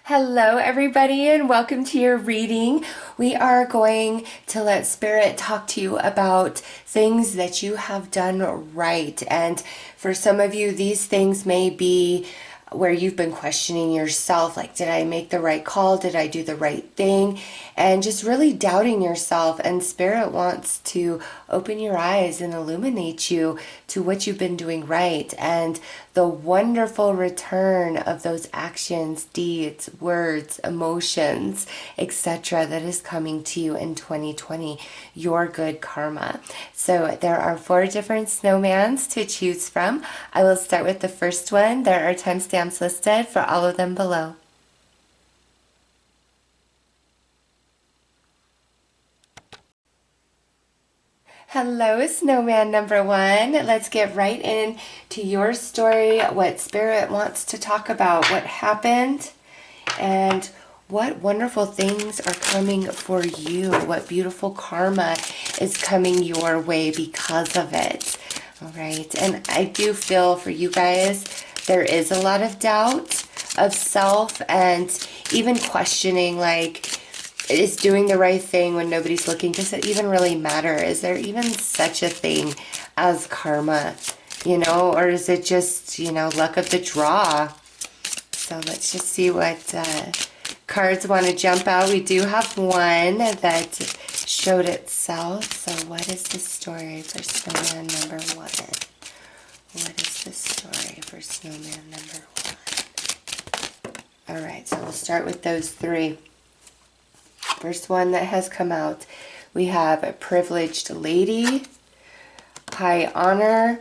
Hello, everybody, and welcome to your reading. We are going to let Spirit talk to you about things that you have done right. And for some of you, these things may be where you've been questioning yourself, like, did I make the right call? Did I do the right thing? And just really doubting yourself. And Spirit wants to open your eyes and illuminate you to what you've been doing right and the wonderful return of those actions, deeds, words, emotions, etc. that is coming to you in 2020, your good karma. So there are 4 different snowmans to choose from. I will start with the first one. There are timestamps listed for all of them below. Hello, Snowman number 1. Let's get right into your story, what Spirit wants to talk about, what happened, and what wonderful things are coming for you, what beautiful karma is coming your way because of it. All right, and I do feel for you guys, there is a lot of doubt of self and even questioning, like, is doing the right thing when nobody's looking, does it even really matter? Is there even such a thing as karma, or is it just, luck of the draw? So let's just see what cards want to jump out. We do have one that showed itself. So what is the story for Snowman number 1? What is the story for Snowman number 1? All right, so we'll start with those 3. First one that has come out, we have a privileged lady, high honor,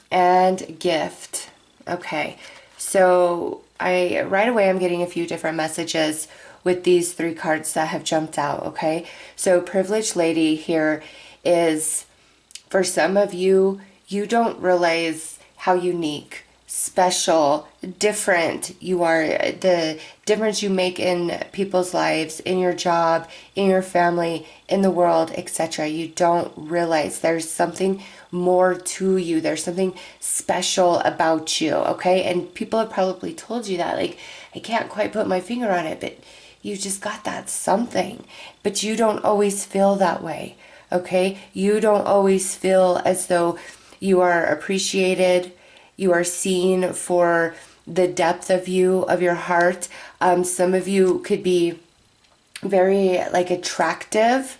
and gift. Okay, so right away I'm getting a few different messages with these 3 cards that have jumped out, okay? So privileged lady here is, for some of you, you don't realize how unique, special, different you are, the difference you make in people's lives, in your job, in your family, in the world, etc. You don't realize there's something more to you. There's something special about you, okay? And people have probably told you that, like, I can't quite put my finger on it, but you just got that something. But you don't always feel that way, okay? You don't always feel as though you are appreciated, you are seen for the depth of you, of your heart. Some of you could be very attractive,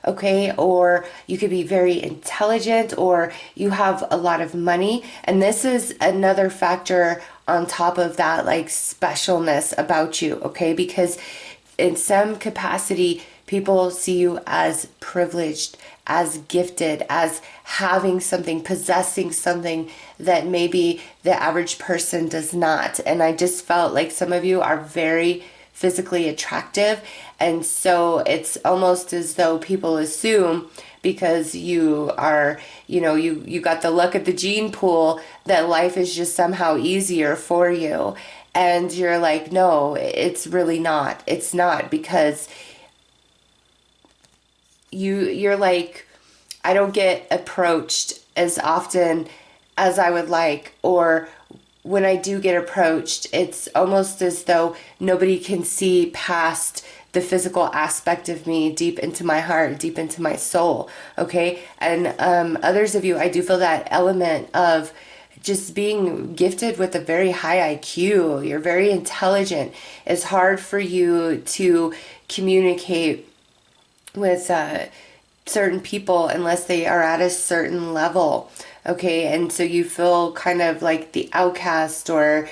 okay, or you could be very intelligent, or you have a lot of money. And this is another factor on top of that, like, specialness about you, okay, because in some capacity people see you as privileged, as gifted, as having something, possessing something that maybe the average person does not. And I just felt like some of you are very physically attractive, and so it's almost as though people assume, because you are, you got the luck at the gene pool, that life is just somehow easier for you. And you're like, no, it's really not. It's not, because you're like, I don't get approached as often as I would like, or when I do get approached, it's almost as though nobody can see past the physical aspect of me, deep into my heart, deep into my soul, okay? And others of you, I do feel that element of just being gifted with a very high IQ. You're very intelligent. It's hard for you to communicate with certain people unless they are at a certain level, okay? And so you feel kind of like the outcast, or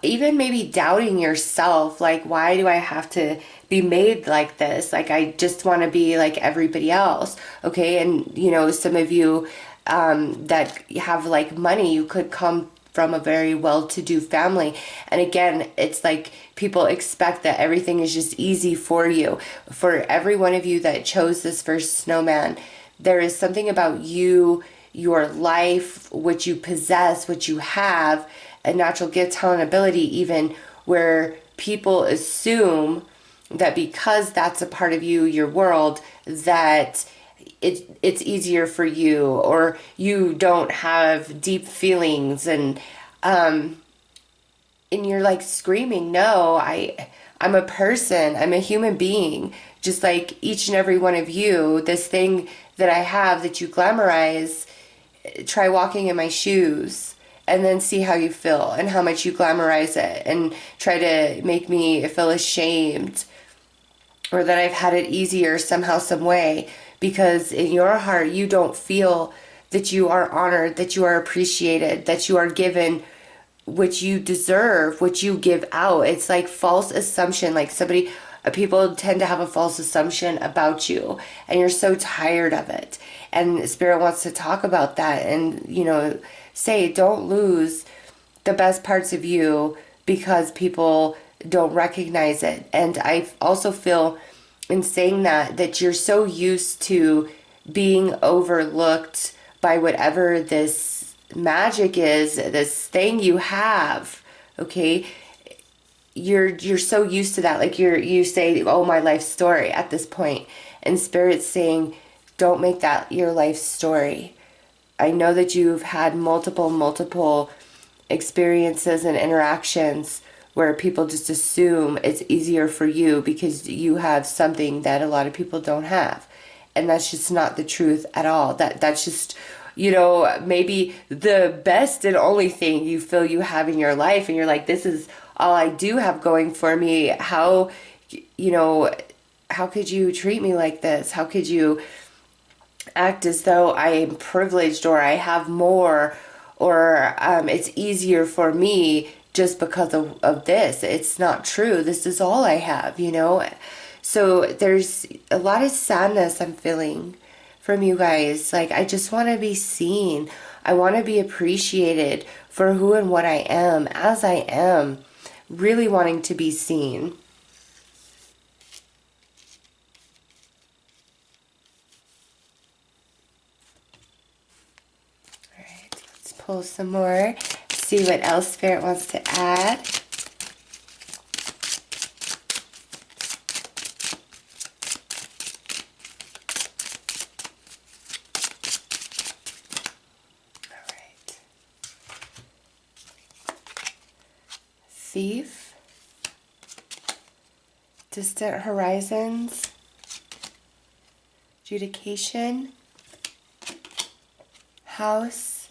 even maybe doubting yourself, like, why do I have to be made like this? Like, I just want to be like everybody else, okay? And some of you that have like money, you could come from a very well-to-do family. And again, it's like people expect that everything is just easy for you. For every one of you that chose this first snowman, there is something about you, your life, what you possess, what you have, a natural gift, talent, ability even, where people assume that because that's a part of you, your world, that it's easier for you, or you don't have deep feelings. And and you're like screaming, no, I'm a person, I'm a human being, just like each and every one of you. This thing that I have that you glamorize, try walking in my shoes and then see how you feel and how much you glamorize it and try to make me feel ashamed or that I've had it easier somehow, some way, because in your heart you don't feel that you are honored, that you are appreciated, that you are given what you deserve, what you give out. It's like false assumption. Like people tend to have a false assumption about you, and you're so tired of it. And Spirit wants to talk about that and, say, don't lose the best parts of you because people don't recognize it. And I also feel in saying that you're so used to being overlooked by whatever this magic is, this thing you have, okay? You're so used to that. Like you say, oh, my life story at this point. And Spirit's saying, don't make that your life story. I know that you've had multiple experiences and interactions where people just assume it's easier for you because you have something that a lot of people don't have. And that's just not the truth at all. That's just, maybe the best and only thing you feel you have in your life. And you're like, this is all I do have going for me. How could you treat me like this? How could you act as though I am privileged or I have more or it's easier for me just because of this? It's not true. This is all I have, So there's a lot of sadness I'm feeling from you guys. Like, I just want to be seen. I want to be appreciated for who and what I am, as I am, really wanting to be seen. All right, let's pull some more, see what else Spirit wants to add. Thief, distant horizons, adjudication, house,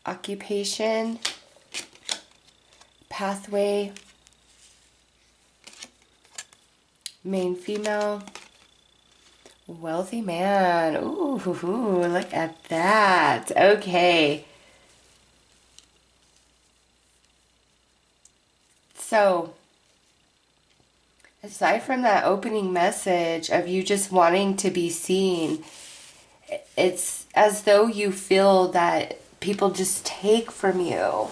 occupation, pathway, main female, wealthy man. Ooh, look at that. Okay. So, aside from that opening message of you just wanting to be seen, it's as though you feel that people just take from you,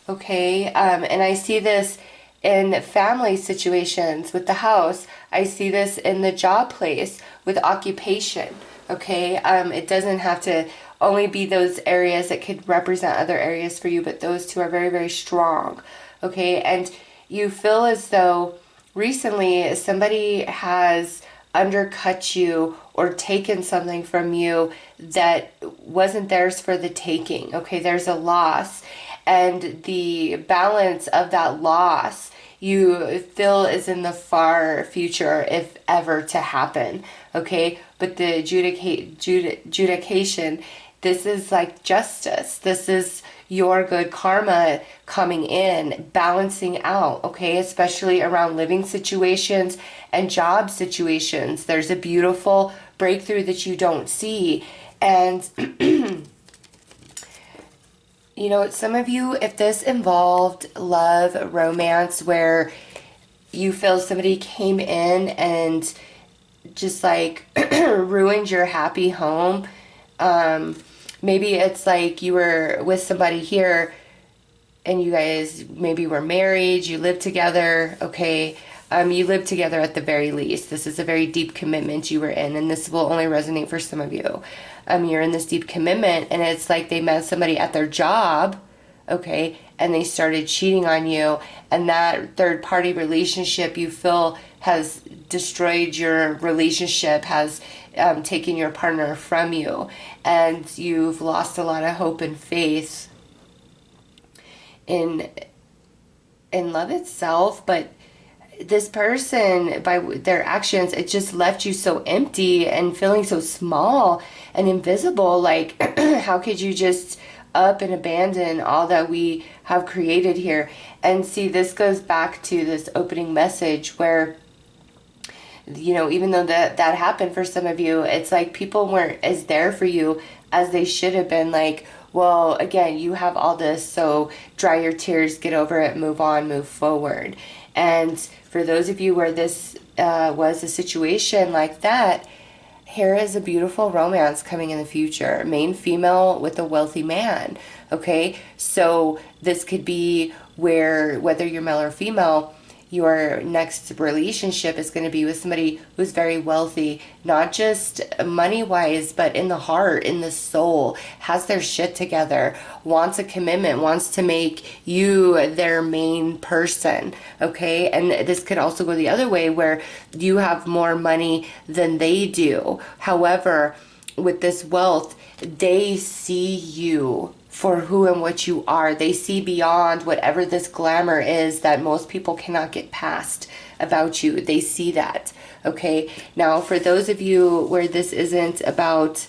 okay? And I see this in family situations with the house. I see this in the job place with occupation, okay? It doesn't have to only be those areas that could represent other areas for you, but those two are very, very strong, okay? And you feel as though recently somebody has undercut you or taken something from you that wasn't theirs for the taking, okay? There's a loss, and the balance of that loss you feel is in the far future, if ever to happen, okay? But the adjudication, this is like justice. This is your good karma coming in, balancing out, okay? Especially around living situations and job situations. There's a beautiful breakthrough that you don't see. And, some of you, if this involved love, romance, where you feel somebody came in and just like ruined your happy home, maybe it's like you were with somebody here and you guys maybe were married, you lived together, okay? You lived together at the very least. This is a very deep commitment you were in, and this will only resonate for some of you. You're in this deep commitment, and it's like they met somebody at their job, okay, and they started cheating on you, and that third-party relationship you feel has destroyed your relationship, has taken your partner from you, and you've lost a lot of hope and faith in love itself, but this person, by their actions, it just left you so empty and feeling so small and invisible. Like, how could you just up and abandon all that we have created here? And see, this goes back to this opening message where, you know, even though that happened for some of you, it's like people weren't as there for you as they should have been. Like, well, again, you have all this, so dry your tears, get over it, move on, move forward. And for those of you where this was a situation like that, here is a beautiful romance coming in the future. Main female with a wealthy man. Okay, so this could be where, whether you're male or female, your next relationship is going to be with somebody who's very wealthy, not just money wise, but in the heart, in the soul, has their shit together, wants a commitment, wants to make you their main person. Okay, and this could also go the other way where you have more money than they do. However, with this wealth, they see you for who and what you are. They see beyond whatever this glamour is that most people cannot get past about you. They see that. Okay. Now, for those of you where this isn't about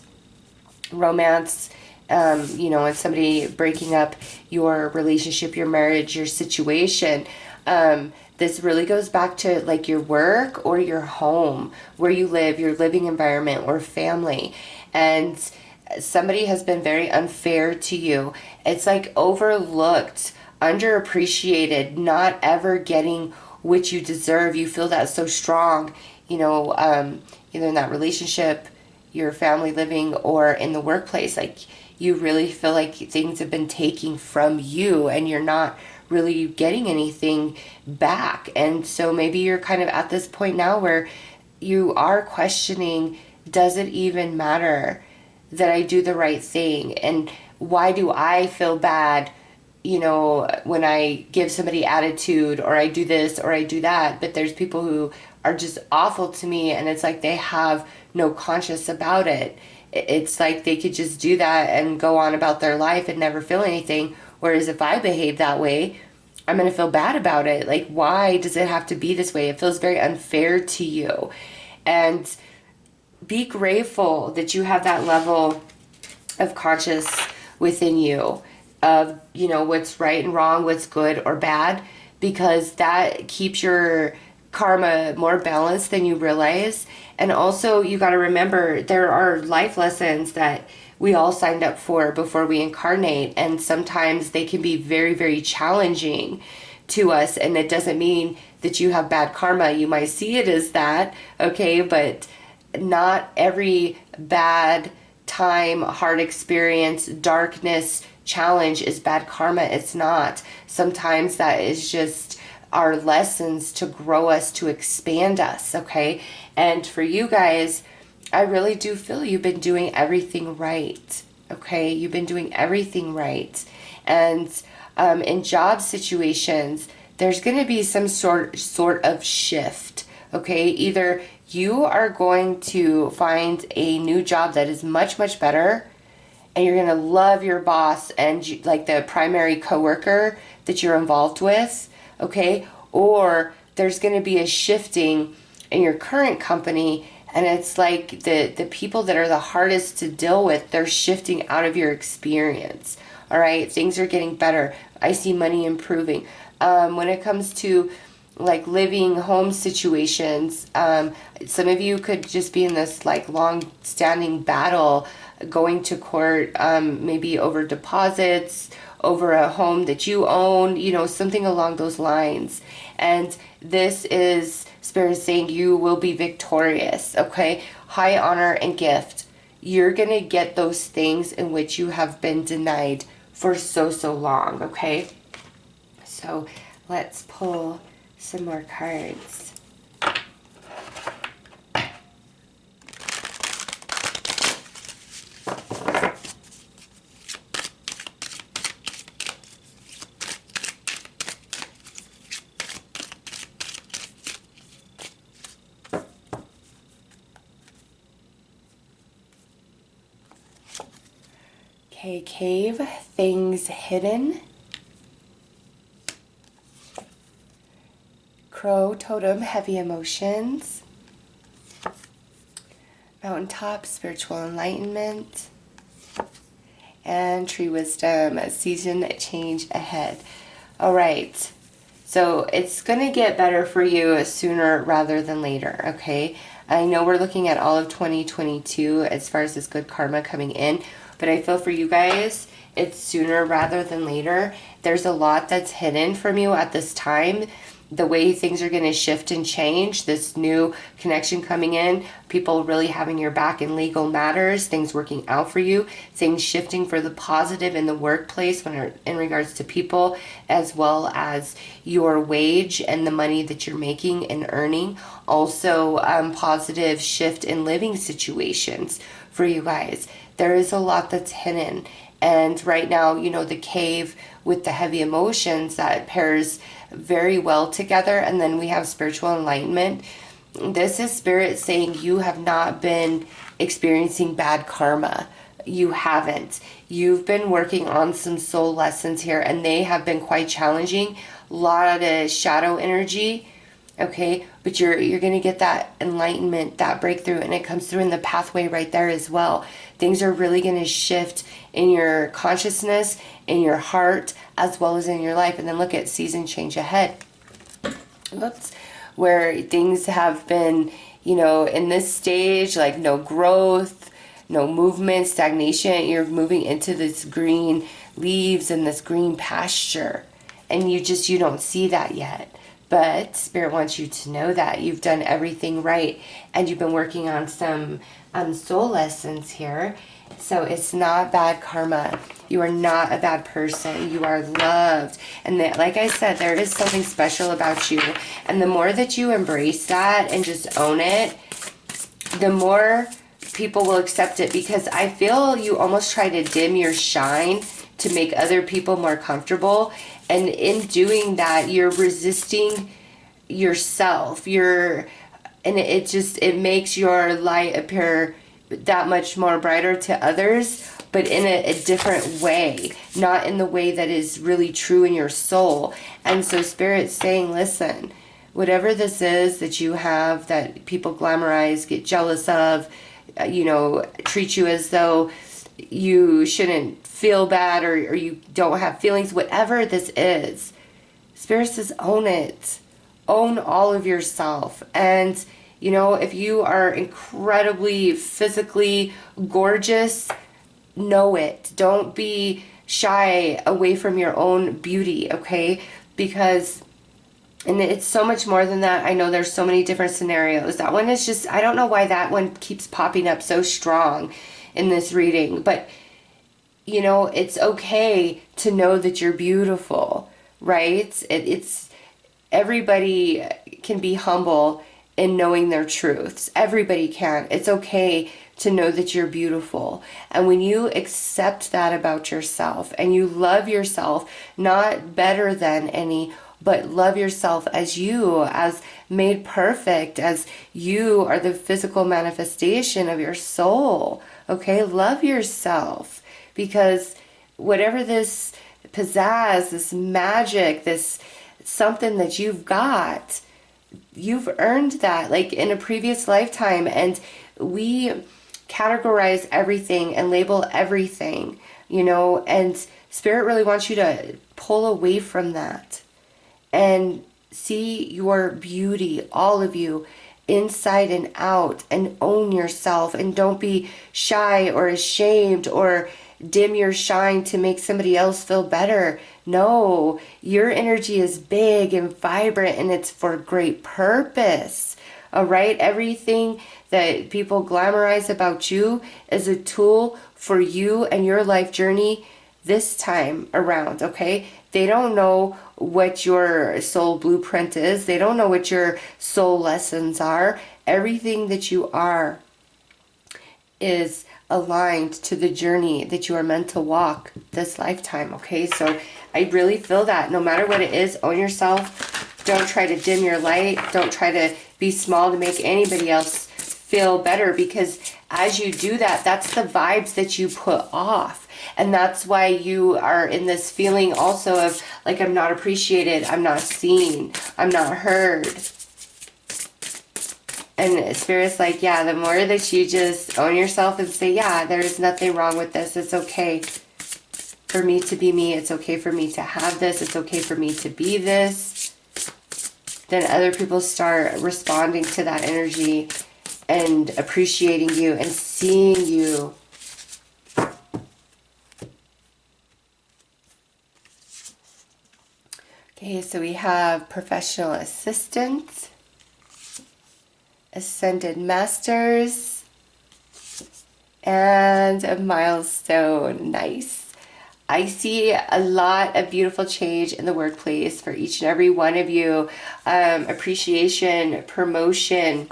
romance, you know, and somebody breaking up your relationship, your marriage, your situation, this really goes back to like your work or your home, where you live, your living environment or family. And somebody has been very unfair to you. It's like overlooked, underappreciated, not ever getting what you deserve. You feel that so strong, you know, either in that relationship, your family living, or in the workplace. Like, you really feel like things have been taken from you and you're not really getting anything back. And so maybe you're kind of at this point now where you are questioning, does it even matter that I do the right thing? And why do I feel bad, you know, when I give somebody attitude, or I do this or I do that? But there's people who are just awful to me, and it's like they have no conscience about it. It's like they could just do that and go on about their life and never feel anything. Whereas if I behave that way, I'm going to feel bad about it. Like, why does it have to be this way? It feels very unfair to you. And be grateful that you have that level of conscious within you of, you know, what's right and wrong, what's good or bad, because that keeps your karma more balanced than you realize. And also, you got to remember, there are life lessons that we all signed up for before we incarnate, and sometimes they can be very, very challenging to us. And it doesn't mean that you have bad karma. You might see it as that, okay, but not every bad time, hard experience, darkness, challenge is bad karma. It's not. Sometimes that is just our lessons to grow us, to expand us, okay? And for you guys, I really do feel you've been doing everything right, okay? You've been doing everything right. And in job situations, there's going to be some sort of shift, okay? Either you are going to find a new job that is much, much better, and you're going to love your boss and like the primary coworker that you're involved with, okay? Or there's going to be a shifting in your current company, and it's like the people that are the hardest to deal with, they're shifting out of your experience, all right? Things are getting better. I see money improving. When it comes to like living home situations, some of you could just be in this like long standing battle, going to court, maybe over deposits, over a home that you own, you know, something along those lines. And this is Spirit saying you will be victorious, okay? High honor and gift. You're going to get those things in which you have been denied for so, so long, okay? So let's pull some more cards. Okay, cave, things hidden. Crow totem, heavy emotions. Mountaintop, spiritual enlightenment. And tree wisdom, season change ahead. All right. So it's going to get better for you sooner rather than later, okay? I know we're looking at all of 2022 as far as this good karma coming in, but I feel for you guys, it's sooner rather than later. There's a lot that's hidden from you at this time. The way things are going to shift and change, this new connection coming in, people really having your back in legal matters, things working out for you, things shifting for the positive in the workplace when in regards to people, as well as your wage and the money that you're making and earning. Also, positive shift in living situations for you guys. There is a lot that's hidden. And right now, you know, the cave with the heavy emotions, that pairs very well together. And then we have spiritual enlightenment. This is spirit saying you have not been experiencing bad karma. You haven't. You've been working on some soul lessons here, and they have been quite challenging. A lot of shadow energy. Okay, but you're going to get that enlightenment, that breakthrough, and it comes through in the pathway right there as well. Things are really going to shift in your consciousness, in your heart, as well as in your life. And then look at season change ahead. Whoops. Where things have been, you know, in this stage, like no growth, no movement, stagnation. You're moving into this green leaves and this green pasture. And you don't see that yet. But Spirit wants you to know that you've done everything right, and you've been working on some soul lessons here. So it's not bad karma. You are not a bad person. You are loved. And like I said, there is something special about you. And the more that you embrace that and just own it, the more people will accept it. Because I feel you almost try to dim your shine to make other people more comfortable. And in doing that, you're resisting yourself. And it makes your light appear that much more brighter to others, but in a different way, not in the way that is really true in your soul. And so Spirit's saying, listen, whatever this is that you have that people glamorize, get jealous of, you know, treat you as though you shouldn't feel bad or you don't have feelings, whatever this is, Spirit says own it. Own all of yourself. And you know, if you are incredibly physically gorgeous, know it. Don't be shy away from your own beauty, okay? Because, and it's so much more than that. I know there's so many different scenarios. That one is just, I don't know why that one keeps popping up so strong in this reading. But, you know, it's okay to know that you're beautiful, right? It's everybody can be humble in knowing their truths. Everybody can. It's okay to know that you're beautiful. And when you accept that about yourself and you love yourself, not better than any, but love yourself as you, as made perfect, as you are the physical manifestation of your soul. Okay? Love yourself, because whatever this pizzazz, this magic, this something that you've got, you've earned that, like in a previous lifetime. And we categorize everything and label everything, you know, and Spirit really wants you to pull away from that and see your beauty, all of you, inside and out, and own yourself. And don't be shy or ashamed or dim your shine to make somebody else feel better. No, your energy is big and vibrant, and it's for great purpose. All right? Everything that people glamorize about you is a tool for you and your life journey this time around, okay? They don't know what your soul blueprint is. They don't know what your soul lessons are. Everything that you are is aligned to the journey that you are meant to walk this lifetime, okay? So I really feel that no matter what it is, own yourself. Don't try to dim your light. Don't try to be small to make anybody else feel better, because as you do that, that's the vibes that you put off. And that's why you are in this feeling also of like, I'm not appreciated, I'm not seen, I'm not heard. And Spirit's like, yeah, the more that you just own yourself and say, yeah, there's nothing wrong with this. It's okay for me to be me. It's okay for me to have this. It's okay for me to be this. Then other people start responding to that energy and appreciating you and seeing you. Okay, so we have professional assistants, ascended masters, and a milestone. Nice. I see a lot of beautiful change in the workplace for each and every one of you. Appreciation, promotion,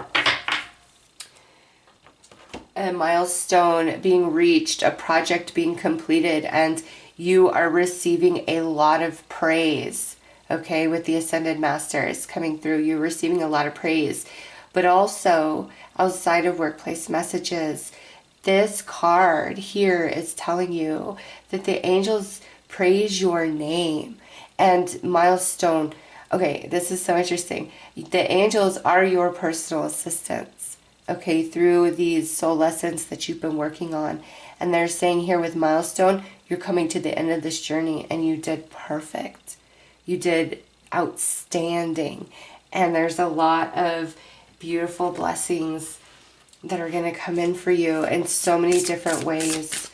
a milestone being reached, a project being completed, and you are receiving a lot of praise. Okay, with the Ascended Masters coming through, you're receiving a lot of praise. But also, outside of workplace messages, this card here is telling you that the angels praise your name. And milestone, okay, this is so interesting. The angels are your personal assistants, okay, through these soul lessons that you've been working on. And they're saying here with milestone, you're coming to the end of this journey and you did perfect. You did outstanding. And there's a lot of beautiful blessings that are going to come in for you in so many different ways.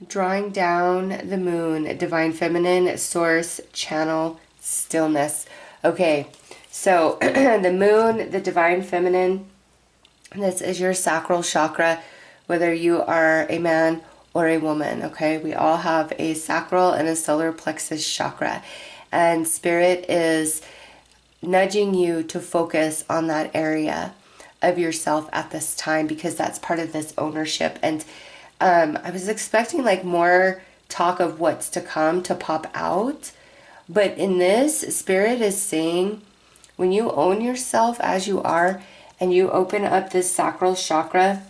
Drawing down the moon, divine feminine, source, channel, stillness. Okay, so the moon, the divine feminine, this is your sacral chakra, whether you are a man or a woman, okay? We all have a sacral and a solar plexus chakra. And Spirit is nudging you to focus on that area of yourself at this time because that's part of this ownership. And I was expecting like more talk of what's to come to pop out. But in this, Spirit is saying, when you own yourself as you are and you open up this sacral chakra,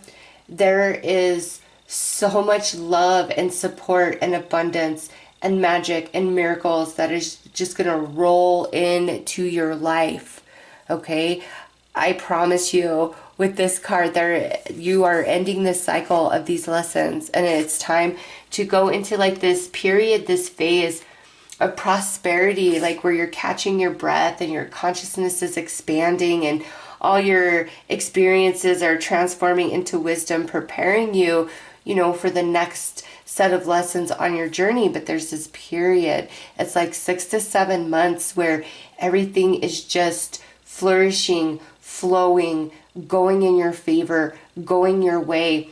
there is so much love and support and abundance and magic and miracles that is just going to roll into your life. Okay? I promise you, with this card, you are ending this cycle of these lessons, and it's time to go into like this period, this phase of prosperity, like where you're catching your breath and your consciousness is expanding and all your experiences are transforming into wisdom, preparing you, you know, for the next set of lessons on your journey. But there's this period, it's like 6 to 7 months where everything is just flourishing, flowing, going in your favor, going your way.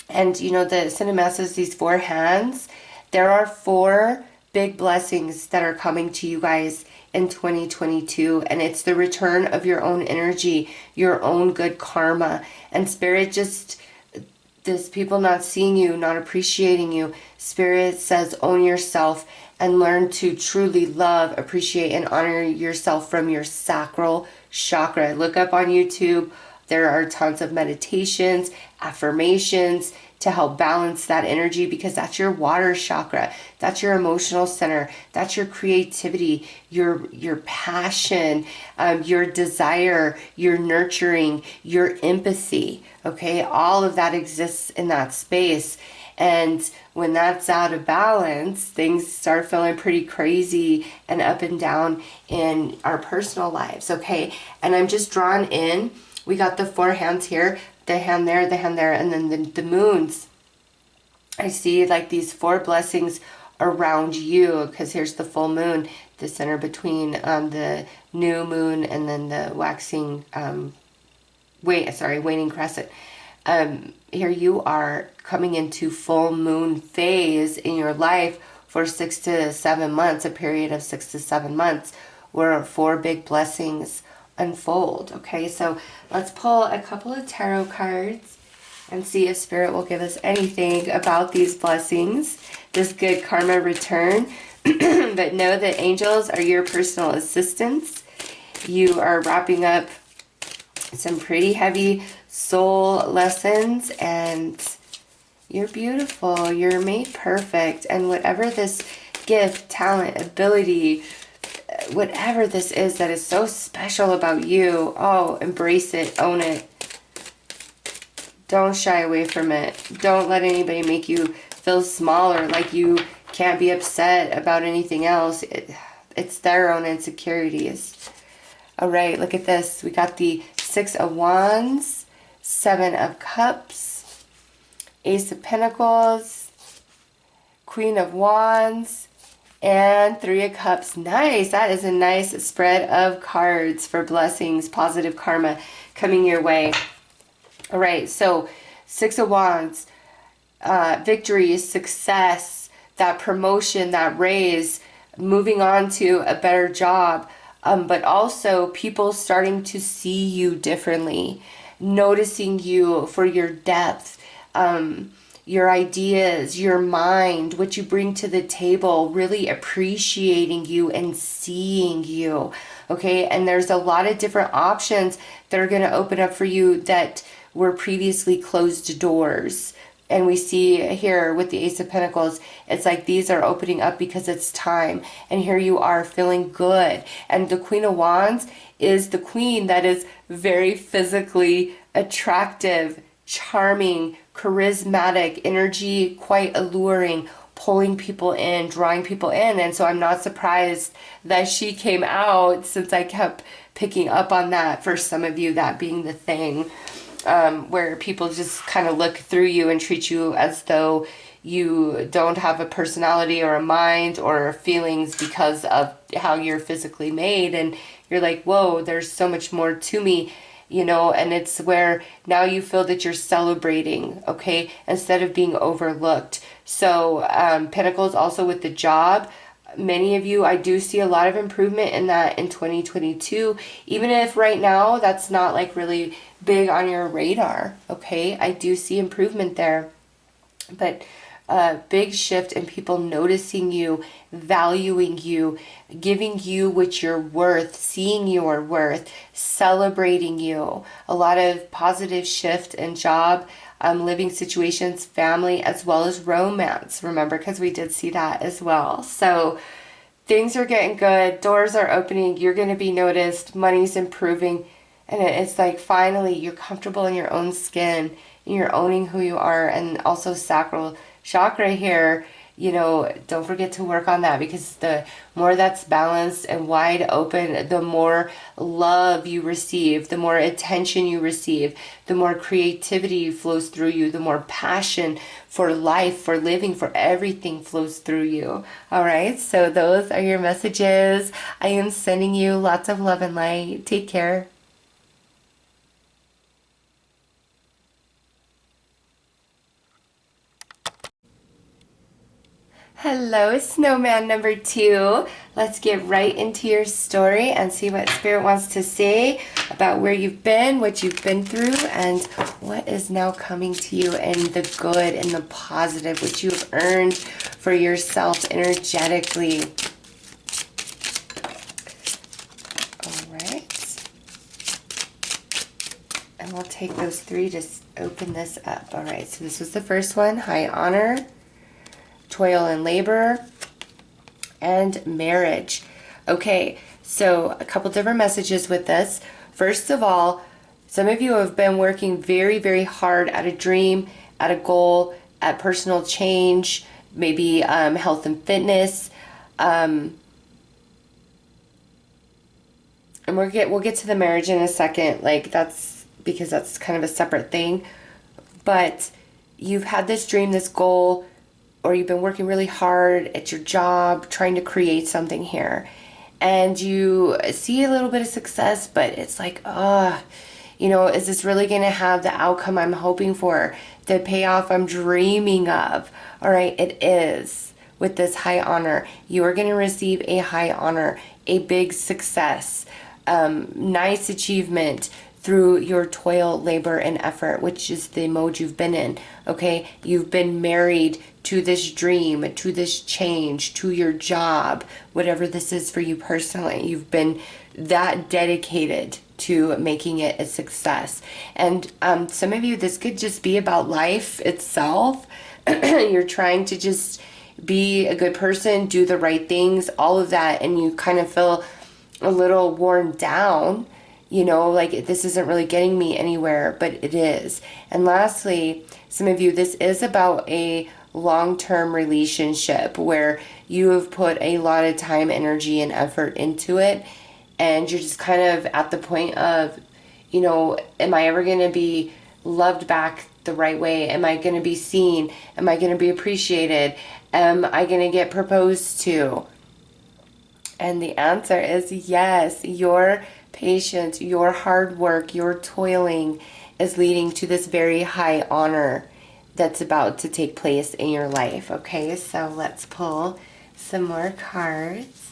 And you know, the Cinemass has these 4 hands. There are 4 big blessings that are coming to you guys in 2022, and it's the return of your own energy, your own good karma. And Spirit just, this people not seeing you, not appreciating you, Spirit says own yourself and learn to truly love, appreciate, and honor yourself from your sacral chakra. Look up on YouTube. There are tons of meditations, affirmations to help balance that energy, because that's your water chakra. That's your emotional center. That's your creativity, your passion, your desire, your nurturing, your empathy. Okay, all of that exists in that space. And when that's out of balance, things start feeling pretty crazy and up and down in our personal lives. Okay, and I'm just drawn in. We got the 4 hands here, the hand there, and then the moons. I see like these 4 blessings around you, because here's the full moon, the center between the new moon and then the waxing, waning crescent. Here you are coming into full moon phase in your life for 6 to 7 months, a period of 6 to 7 months, where 4 big blessings unfold. Okay, so let's pull a couple of tarot cards and see if Spirit will give us anything about these blessings, this good karma return. But know that angels are your personal assistants. You are wrapping up some pretty heavy soul lessons, and you're beautiful. You're made perfect. And whatever this gift, talent, ability, whatever this is that is so special about you, oh, embrace it, own it. Don't shy away from it. Don't let anybody make you feel small or like you can't be upset about anything else. It's their own insecurities. All right, look at this. We got the 6 of Wands, 7 of Cups, Ace of Pentacles, Queen of Wands, and 3 of Cups. Nice. That is a nice spread of cards for blessings, positive karma coming your way. All right, so 6 of Wands, victory, success, that promotion, that raise, moving on to a better job, but also people starting to see you differently, noticing you for your depth, your ideas, your mind, what you bring to the table, really appreciating you and seeing you, okay? And there's a lot of different options that are going to open up for you that were previously closed doors. And we see here with the Ace of Pentacles, it's like these are opening up because it's time. And here you are feeling good. And the Queen of Wands is the queen that is very physically attractive, charming, charismatic, energy, quite alluring, pulling people in, drawing people in. And so I'm not surprised that she came out, since I kept picking up on that for some of you, that being the thing. Where people just kind of look through you and treat you as though you don't have a personality or a mind or feelings because of how you're physically made. And you're like, whoa, there's so much more to me, you know, and it's where now you feel that you're celebrating, okay, instead of being overlooked. So Pentacles also with the job. Many of you, I do see a lot of improvement in that in 2022, even if right now that's not like really big on your radar, okay? I do see improvement there, but a big shift in people noticing you, valuing you, giving you what you're worth, seeing your worth, celebrating you. A lot of positive shift in job, living situations, family, as well as romance. Remember, because we did see that as well. So things are getting good. Doors are opening. You're going to be noticed. Money's improving. And it's like finally you're comfortable in your own skin. And you're owning who you are. And also sacral chakra here, you know, don't forget to work on that, because the more that's balanced and wide open, the more love you receive, the more attention you receive, the more creativity flows through you, the more passion for life, for living, for everything flows through you. All right, so those are your messages. I am sending you lots of love and light. Take care. Hello, Snowman number 2. Let's get right into your story and see what Spirit wants to say about where you've been, what you've been through, and what is now coming to you in the good and the positive, which you've earned for yourself energetically. All right. And we'll take those 3 to open this up. All right, so this was the first one, high honor, toil and labor, and marriage. Okay, so a couple different messages with this. First of all, some of you have been working very, very hard at a dream, at a goal, at personal change, maybe health and fitness. And we'll get to the marriage in a second. Like that's because that's kind of a separate thing. But you've had this dream, this goal, or you've been working really hard at your job, trying to create something here. And you see a little bit of success, but it's like, you know, is this really going to have the outcome I'm hoping for, the payoff I'm dreaming of? All right, it is. With this high honor, you are going to receive a high honor, a big success, nice achievement through your toil, labor, and effort, which is the mode you've been in. Okay, you've been married to this dream, to this change, to your job, whatever this is for you personally. You've been that dedicated to making it a success. And some of you, this could just be about life itself. You're trying to just be a good person, do the right things, all of that, and you kind of feel a little worn down, you know, like this isn't really getting me anywhere, but it is. And lastly, some of you, this is about a long-term relationship where you have put a lot of time, energy, and effort into it, and you're just kind of at the point of, you know, am I ever going to be loved back the right way? Am I going to be seen? Am I going to be appreciated? Am I going to get proposed to? And the answer is yes. Your patience, your hard work, your toiling is leading to this very high honor that's about to take place in your life. Okay, so let's pull some more cards.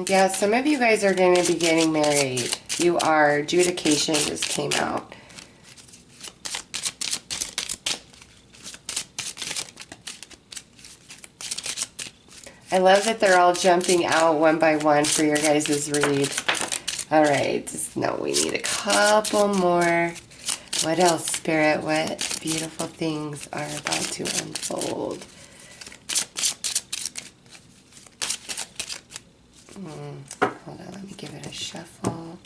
Yeah, some of you guys are going to be getting married. You are. Adjudication just came out. I love that they're all jumping out one by one for your guys' read. All right, just know we need a couple more. What else, Spirit? What beautiful things are about to unfold? Hold on, let me give it a shuffle.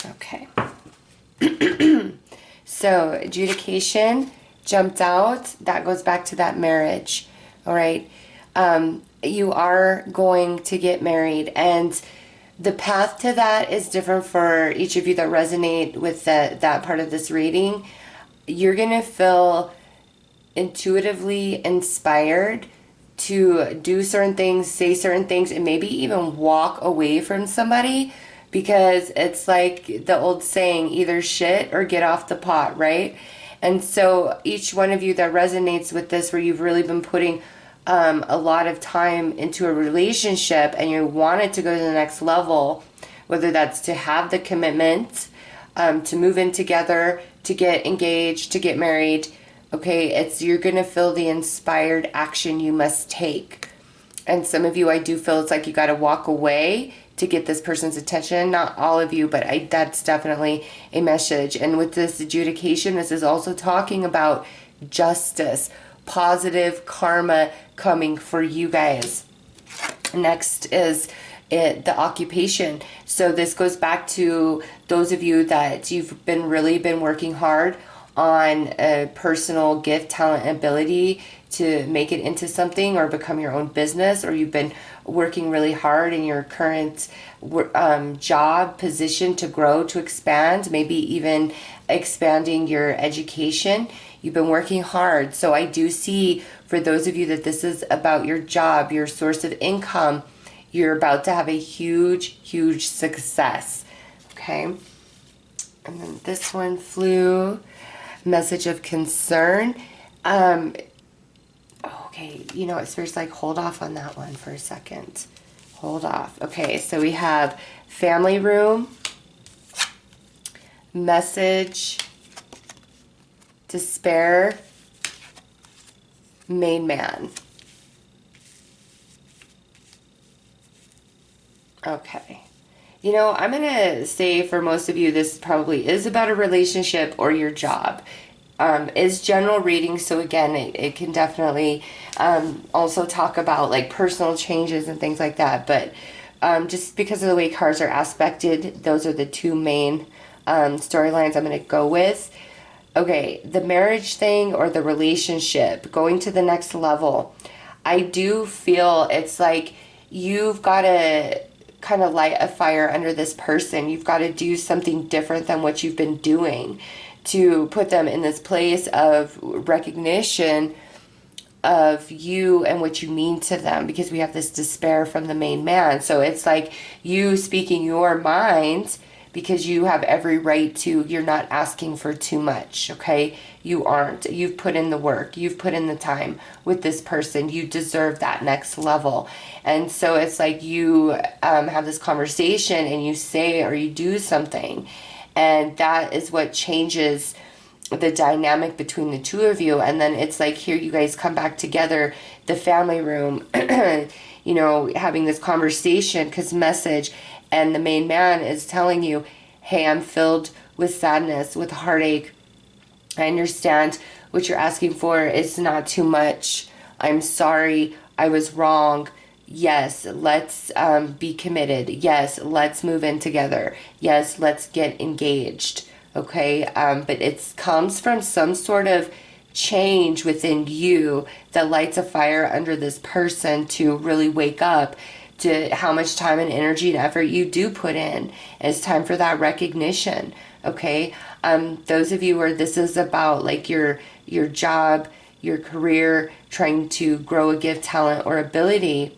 Okay. So, adjudication jumped out. That goes back to that marriage. All right. You are going to get married, and the path to that is different for each of you that resonate with that part of this reading. You're going to feel intuitively inspired to do certain things, say certain things, and maybe even walk away from somebody, because it's like the old saying, either shit or get off the pot, right? And so each one of you that resonates with this, where you've really been putting a lot of time into a relationship and you want it to go to the next level, whether that's to have the commitment, to move in together, to get engaged, to get married. Okay, you're going to feel the inspired action you must take. And some of you, I do feel it's like you got to walk away to get this person's attention. Not all of you, but that's definitely a message. And with this adjudication, this is also talking about justice, positive karma coming for you guys. Next is the occupation. So this goes back to those of you that you've really been working hard on a personal gift, talent, and ability to make it into something or become your own business, or you've been working really hard in your current job position to grow, to expand, maybe even expanding your education. You've been working hard. So I do see for those of you that this is about your job, your source of income. You're about to have a huge, huge success. Okay. And then this one flew. Message of concern. Okay, you know, it's first like hold off on that one for a second. Hold off. Okay, so we have family room, message, despair, main man. Okay. You know, I'm going to say for most of you, this probably is about a relationship or your job. Is general reading, so again, it can definitely also talk about like personal changes and things like that. But just because of the way cards are aspected, those are the two main storylines I'm going to go with. Okay, the marriage thing or the relationship, going to the next level. I do feel it's like you've got to kind of light a fire under this person. You've got to do something different than what you've been doing to put them in this place of recognition of you and what you mean to them, because we have this despair from the main man. So it's like you speaking your mind, because you have every right to. You're not asking for too much, okay? You aren't. You've put in the work. You've put in the time with this person. You deserve that next level. And so it's like you have this conversation and you say or you do something, and that is what changes the dynamic between the two of you. And then it's like, here you guys come back together, the family room, you know, having this conversation, because message, and the main man is telling you, hey, I'm filled with sadness, with heartache. I understand what you're asking for is not too much. I'm sorry, I was wrong. Yes, let's be committed. Yes, let's move in together. Yes, let's get engaged. Okay, but it comes from some sort of change within you that lights a fire under this person to really wake up to how much time and energy and effort you do put in. And it's time for that recognition. Okay, those of you where this is about like your job, your career, trying to grow a gift, talent, or ability,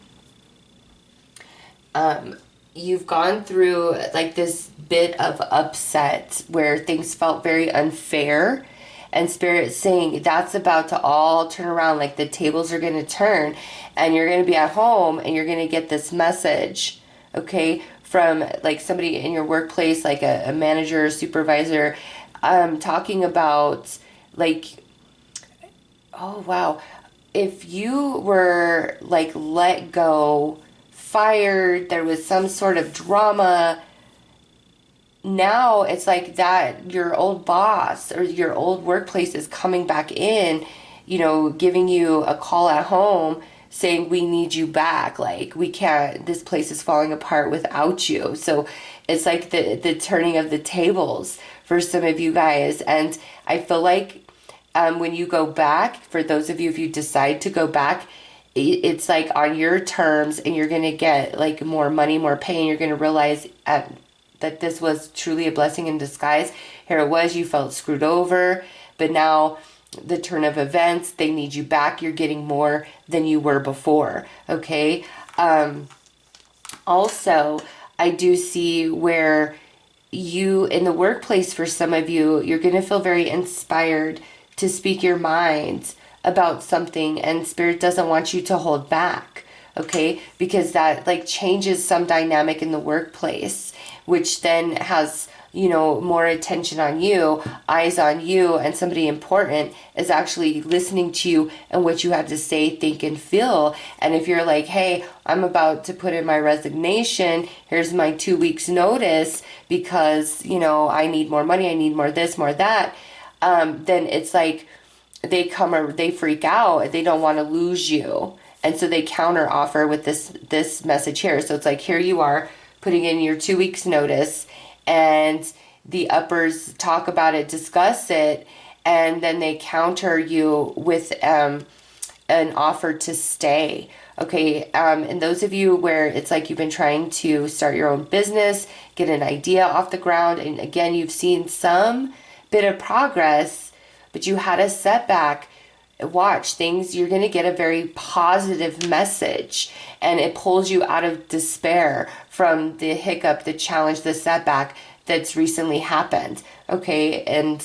you've gone through like this bit of upset where things felt very unfair, and Spirit's saying that's about to all turn around. Like the tables are going to turn, and you're going to be at home and you're going to get this message, okay, from like somebody in your workplace, like a manager or supervisor, talking about like, oh wow, if you were like let go, fired, there was some sort of drama. Now it's like that your old boss or your old workplace is coming back in, you know, giving you a call at home saying, we need you back. Like, we can't, this place is falling apart without you. So it's like the turning of the tables for some of you guys. And I feel like when you go back, for those of you, if you decide to go back, it's like on your terms, and you're going to get like more money, more pay, and you're going to realize that this was truly a blessing in disguise. Here it was, you felt screwed over, but now the turn of events, they need you back. You're getting more than you were before, okay? Also, I do see where you, in the workplace, for some of you, you're going to feel very inspired to speak your mind about something, and Spirit doesn't want you to hold back, okay? Because that like changes some dynamic in the workplace, which then has, you know, more attention on you, eyes on you, and somebody important is actually listening to you and what you have to say, think, and feel. And if you're like, hey, I'm about to put in my resignation, here's my 2 weeks notice because, you know, I need more money, I need more this, more that, then it's like they freak out. They don't want to lose you. And so they counter offer with this message here. So it's like, here you are putting in your 2 weeks notice, and the uppers talk about it, discuss it, and then they counter you with an offer to stay. Okay, and those of you where it's like you've been trying to start your own business, get an idea off the ground, and again, you've seen some bit of progress, but you had a setback. Watch things, you're going to get a very positive message, and it pulls you out of despair from the hiccup, the challenge, the setback that's recently happened. Okay, and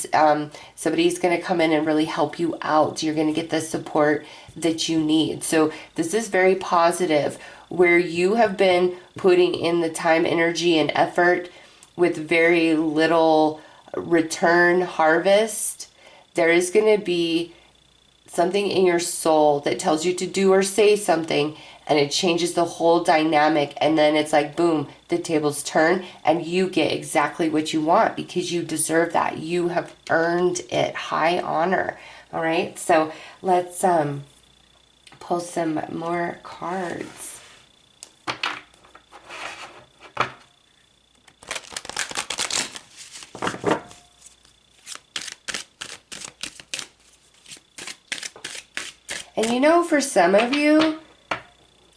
somebody's going to come in and really help you out. You're going to get the support that you need. So this is very positive, where you have been putting in the time, energy, and effort with very little return harvest. There is going to be something in your soul that tells you to do or say something, and it changes the whole dynamic, and then it's like boom, the tables turn, and you get exactly what you want because you deserve that. You have earned it. High honor. All right, so let's pull some more cards. And you know, for some of you,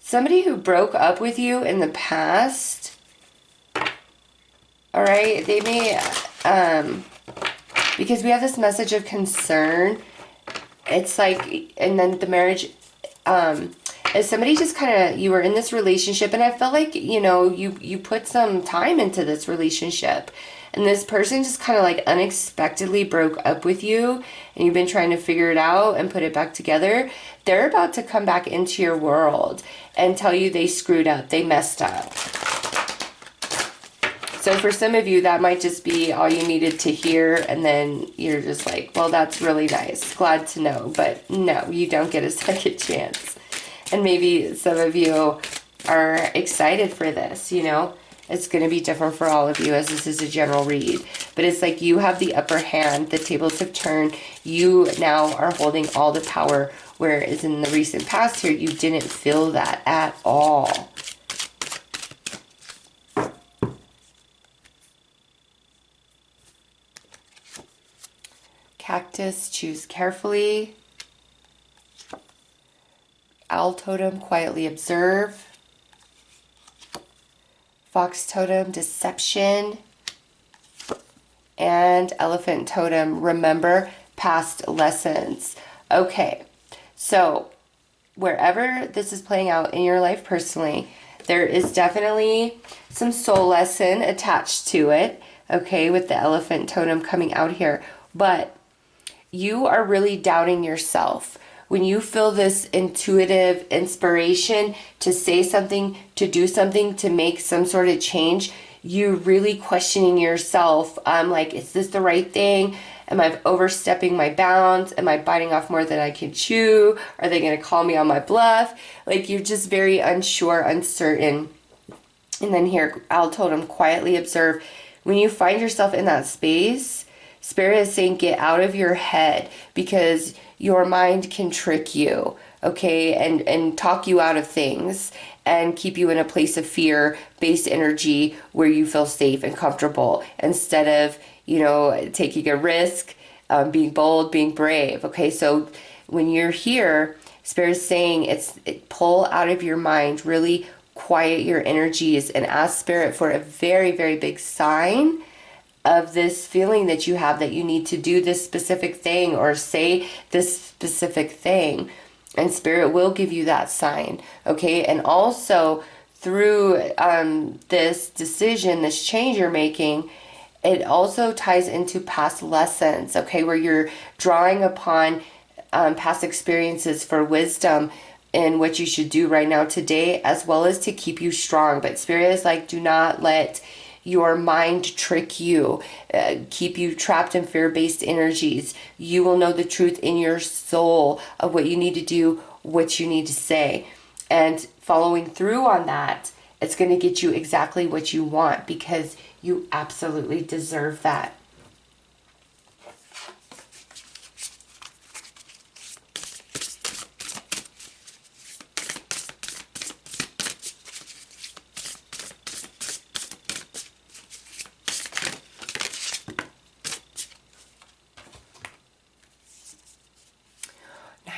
somebody who broke up with you in the past, all right, they may, because we have this message of concern, it's like, and then the marriage, is somebody just kind of, you were in this relationship, and I felt like, you know, you put some time into this relationship, and this person just kind of like unexpectedly broke up with you, and you've been trying to figure it out and put it back together. They're about to come back into your world and tell you they screwed up, they messed up. So for some of you, that might just be all you needed to hear, and then you're just like, well, that's really nice, glad to know. But no, you don't get a second chance. And maybe some of you are excited for this, you know. It's going to be different for all of you, as this is a general read. But it's like you have the upper hand, the tables have turned, you now are holding all the power, whereas in the recent past here, you didn't feel that at all. Cactus, choose carefully. Owl totem, quietly observe. Fox totem, deception. And elephant totem, remember past lessons. Okay, so wherever this is playing out in your life personally, there is definitely some soul lesson attached to it, okay, with the elephant totem coming out here. But you are really doubting yourself. When you feel this intuitive inspiration to say something, to do something, to make some sort of change, you're really questioning yourself. Like, is this the right thing? Am I overstepping my bounds? Am I biting off more than I can chew? Are they going to call me on my bluff? Like, you're just very unsure, uncertain. And then here, Al told him, quietly observe. When you find yourself in that space, Spirit is saying get out of your head, because your mind can trick you, okay, and talk you out of things and keep you in a place of fear-based energy where you feel safe and comfortable instead of, you know, taking a risk, being bold, being brave, okay? So when you're here, Spirit is saying pull out of your mind, really quiet your energies and ask Spirit for a very, very big sign of this feeling that you have that you need to do this specific thing or say this specific thing, and Spirit will give you that sign, okay? And also through this decision, this change you're making, it also ties into past lessons, okay, where you're drawing upon past experiences for wisdom in what you should do right now today, as well as to keep you strong. But Spirit is like, do not let your mind trick you, keep you trapped in fear-based energies. You will know the truth in your soul of what you need to do, what you need to say. And following through on that, it's going to get you exactly what you want, because you absolutely deserve that.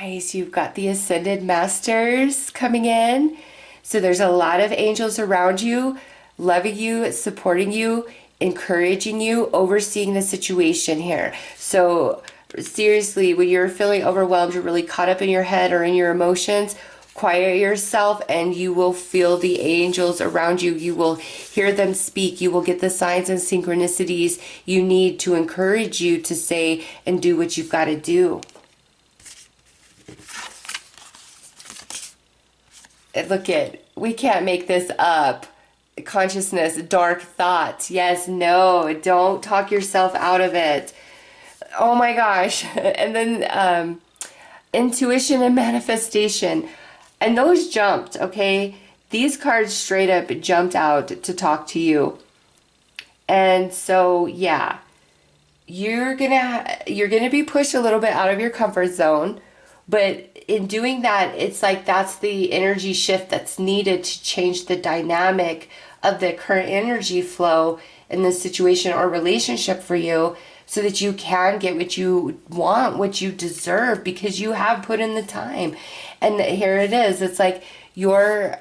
Nice, you've got the Ascended Masters coming in. So there's a lot of angels around you, loving you, supporting you, encouraging you, overseeing the situation here. So seriously, when you're feeling overwhelmed, you're really caught up in your head or in your emotions, quiet yourself and you will feel the angels around you. You will hear them speak. You will get the signs and synchronicities you need to encourage you to say and do what you've got to do. Look at, we can't make this up. Consciousness, dark thoughts. Yes, no, don't talk yourself out of it. Oh my gosh. And then intuition and manifestation. And those jumped, okay? These cards straight up jumped out to talk to you. And so, yeah, you're gonna be pushed a little bit out of your comfort zone. But in doing that, it's like that's the energy shift that's needed to change the dynamic of the current energy flow in this situation or relationship for you, so that you can get what you want, what you deserve, because you have put in the time. And here it is. It's like your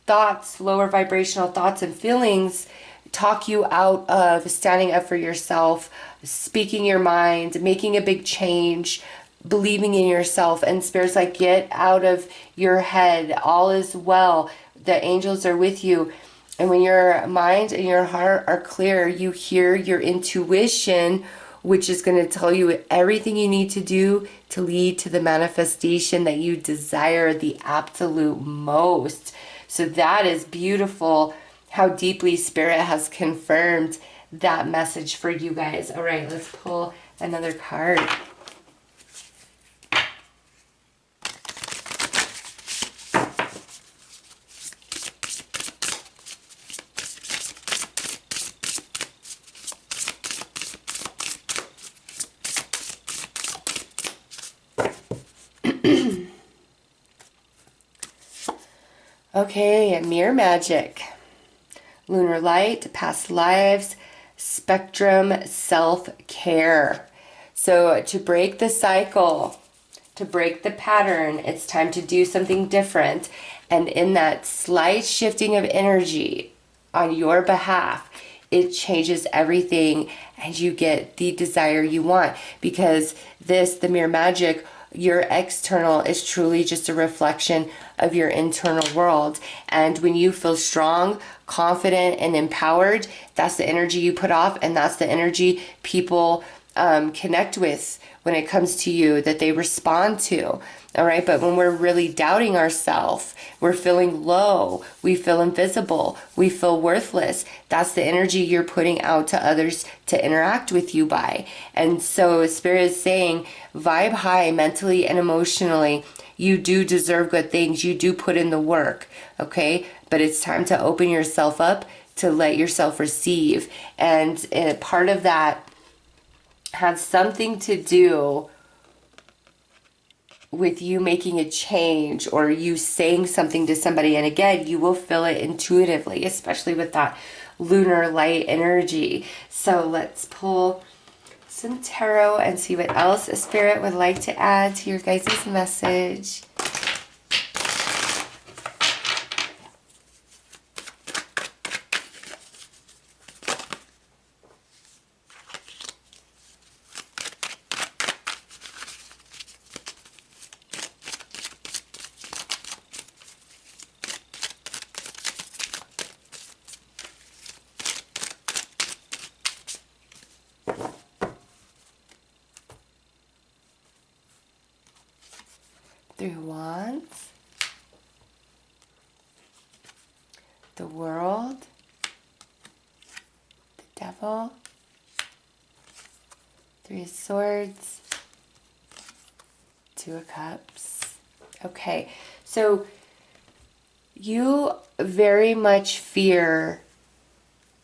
thoughts, lower vibrational thoughts and feelings talk you out of standing up for yourself, speaking your mind, making a big change, believing in yourself. And Spirit's like, get out of your head. All is well. The angels are with you. And when your mind and your heart are clear, you hear your intuition, which is going to tell you everything you need to do to lead to the manifestation that you desire the absolute most. So that is beautiful, how deeply Spirit has confirmed that message for you guys. All right, let's pull another card. Okay, mirror magic. Lunar light, past lives, spectrum, self-care. So to break the cycle, to break the pattern, it's time to do something different. And in that slight shifting of energy on your behalf, it changes everything and you get the desire you want. Because this, the mirror magic, your external is truly just a reflection of your internal world. And when you feel strong, confident, and empowered, that's the energy you put off, and that's the energy people connect with when it comes to you, that they respond to. All right, but when we're really doubting ourselves, we're feeling low, we feel invisible, we feel worthless. That's the energy you're putting out to others to interact with you by. And so Spirit is saying, vibe high mentally and emotionally. You do deserve good things. You do put in the work, okay? But it's time to open yourself up to let yourself receive. And part of that has something to do with you making a change or you saying something to somebody. And again, you will feel it intuitively, especially with that lunar light energy. So let's pull some tarot and see what else Spirit would like to add to your guys' message. Three of Wands, the World, the Devil, Three of Swords, Two of Cups. Okay, so you very much fear.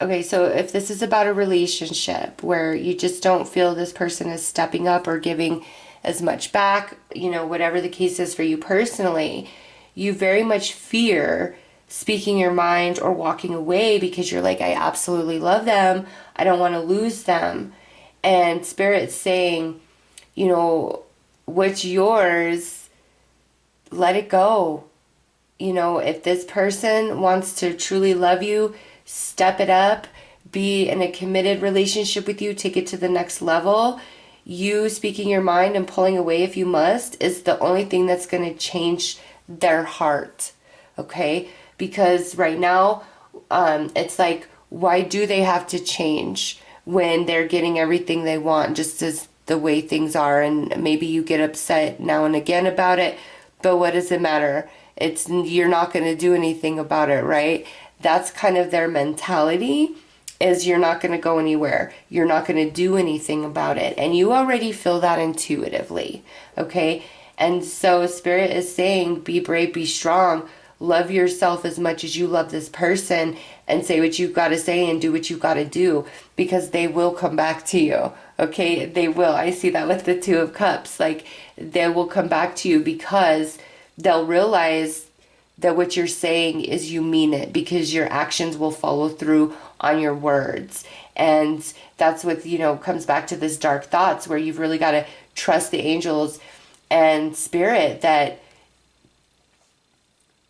Okay, so if this is about a relationship where you just don't feel this person is stepping up or giving as much back, you know, whatever the case is for you personally, you very much fear speaking your mind or walking away because you're like, I absolutely love them. I don't want to lose them. And Spirit's saying, you know, what's yours, let it go. You know, if this person wants to truly love you, step it up, be in a committed relationship with you, take it to the next level. You speaking your mind and pulling away if you must is the only thing that's going to change their heart, okay? Because right now, it's like, why do they have to change when they're getting everything they want just as the way things are? And maybe you get upset now and again about it, but what does it matter? You're not going to do anything about it, right? That's kind of their mentality, is you're not going to go anywhere. You're not going to do anything about it. And you already feel that intuitively, okay? And so Spirit is saying, be brave, be strong, love yourself as much as you love this person, and say what you've got to say and do what you've got to do, because they will come back to you, okay? They will. I see that with the Two of Cups. Like, they will come back to you because they'll realize that what you're saying is you mean it, because your actions will follow through on your words. And that's what, you know, comes back to this dark thoughts, where you've really got to trust the angels and Spirit that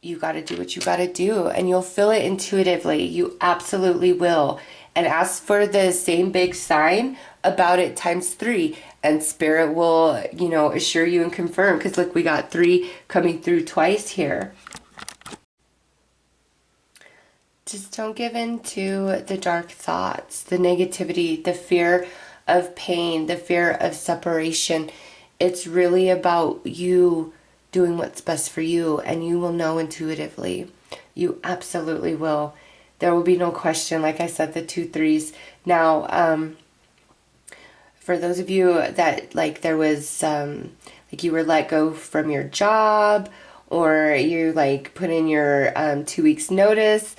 you got to do what you got to do, and you'll feel it intuitively. You absolutely will. And ask for the same big sign about it times 3, and Spirit will, you know, assure you and confirm. Because look, we got 3 coming through twice here. Just don't give in to the dark thoughts, the negativity, the fear of pain, the fear of separation. It's really about you doing what's best for you, and you will know intuitively. You absolutely will. There will be no question. Like I said, the 2 3s. Now, for those of you that, like, there was, like, you were let go from your job, or you, like, put in your 2 weeks notice,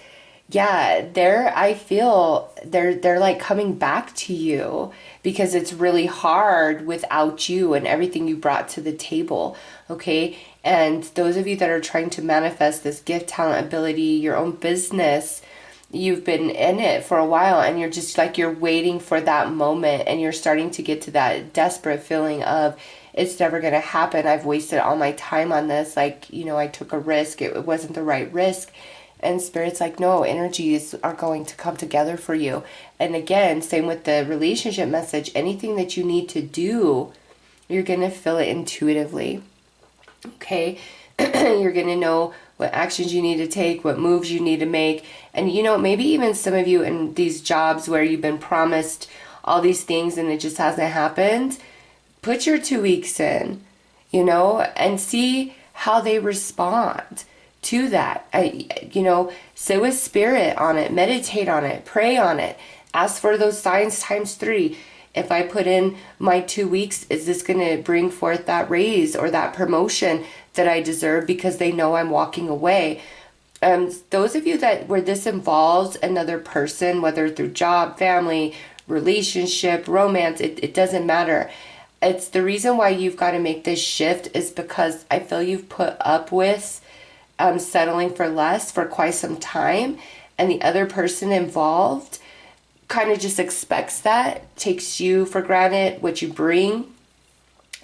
yeah, I feel they're like coming back to you, because it's really hard without you and everything you brought to the table, okay? And those of you that are trying to manifest this gift, talent, ability, your own business, you've been in it for a while, and you're just like, you're waiting for that moment, and you're starting to get to that desperate feeling of, it's never going to happen. I've wasted all my time on this. Like, you know, I took a risk. It wasn't the right risk. And Spirit's like, no, energies are going to come together for you. And again, same with the relationship message. Anything that you need to do, you're going to feel it intuitively. Okay? You're going to know what actions you need to take, what moves you need to make. And, you know, maybe even some of you in these jobs where you've been promised all these things and it just hasn't happened, put your 2 weeks in, you know, and see how they respond to that. You know, sit with Spirit on it, meditate on it, pray on it, ask for those signs times 3. If I put in my 2 weeks, is this going to bring forth that raise or that promotion that I deserve, because they know I'm walking away? Those of you that where this involves another person, whether through job, family, relationship, romance, it doesn't matter. It's the reason why you've got to make this shift is because I feel you've put up with settling for less for quite some time, and the other person involved kind of just expects that, takes you for granted, what you bring,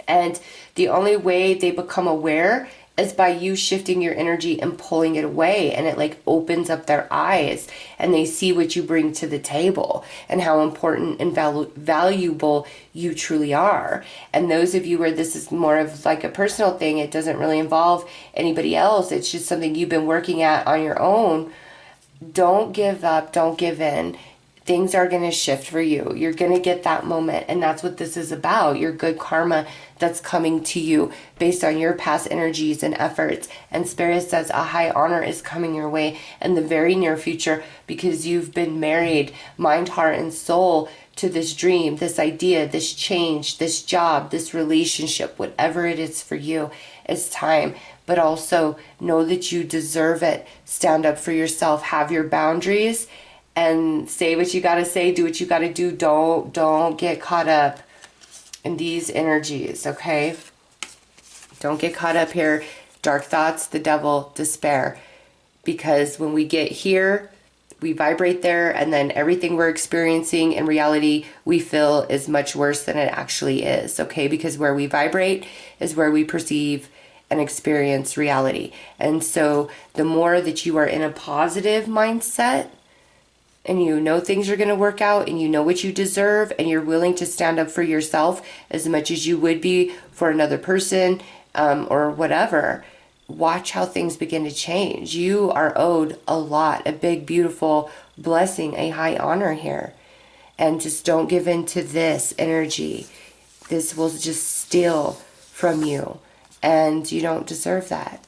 and the only way they become aware is by you shifting your energy and pulling it away, and it like opens up their eyes, and they see what you bring to the table and how important and valuable you truly are. And those of you where this is more of like a personal thing, it doesn't really involve anybody else, it's just something you've been working at on your own, don't give up, don't give in. Things are going to shift for you. You're going to get that moment. And that's what this is about. Your good karma that's coming to you based on your past energies and efforts. And Spirit says a high honor is coming your way in the very near future, because you've been married, mind, heart, and soul, to this dream, this idea, this change, this job, this relationship, whatever it is for you. It's time. But also know that you deserve it. Stand up for yourself. Have your boundaries. And say what you got to say, do what you got to do. Don't get caught up in these energies, okay? Don't get caught up here. Dark thoughts, the devil, despair. Because when we get here, we vibrate there, and then everything we're experiencing in reality, we feel is much worse than it actually is, okay? Because where we vibrate is where we perceive and experience reality. And so the more that you are in a positive mindset, and you know things are going to work out, and you know what you deserve, and you're willing to stand up for yourself as much as you would be for another person, or whatever, watch how things begin to change. You are owed a lot, a big, beautiful blessing, a high honor here. And just don't give in to this energy. This will just steal from you, and you don't deserve that.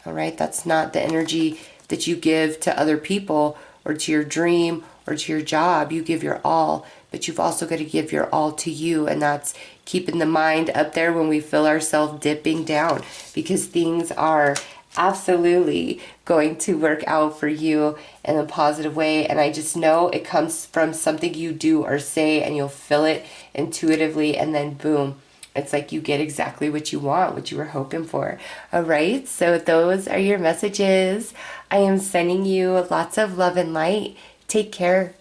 All right? That's not the energy that you give to other people, or to your dream, or to your job. You give your all, but you've also got to give your all to you, and that's keeping the mind up there when we feel ourselves dipping down, because things are absolutely going to work out for you in a positive way. And I just know it comes from something you do or say, and you'll feel it intuitively, and then boom, it's like you get exactly what you want, what you were hoping for. All right, so those are your messages. I am sending you lots of love and light. Take care.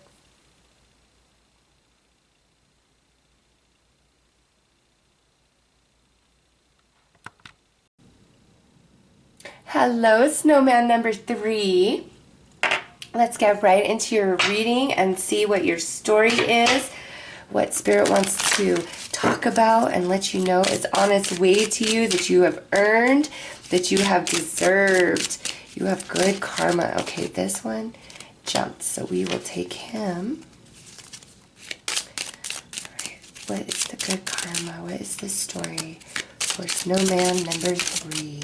Hello, Snowman number 3. Let's get right into your reading and see what your story is, what Spirit wants to talk about and let you know is on its way to you, that you have earned, that you have deserved. You have good karma. Okay, this one jumped, so we will take him. All right, what is the good karma? What is the story for Snowman number 3?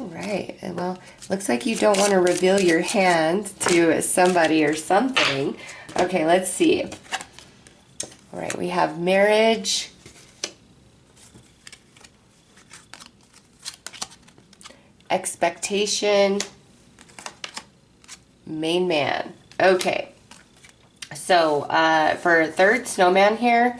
All right, and well, looks like you don't want to reveal your hand to somebody or something. Okay, let's see. All right, we have marriage, expectation, main man. Okay, so for third snowman here,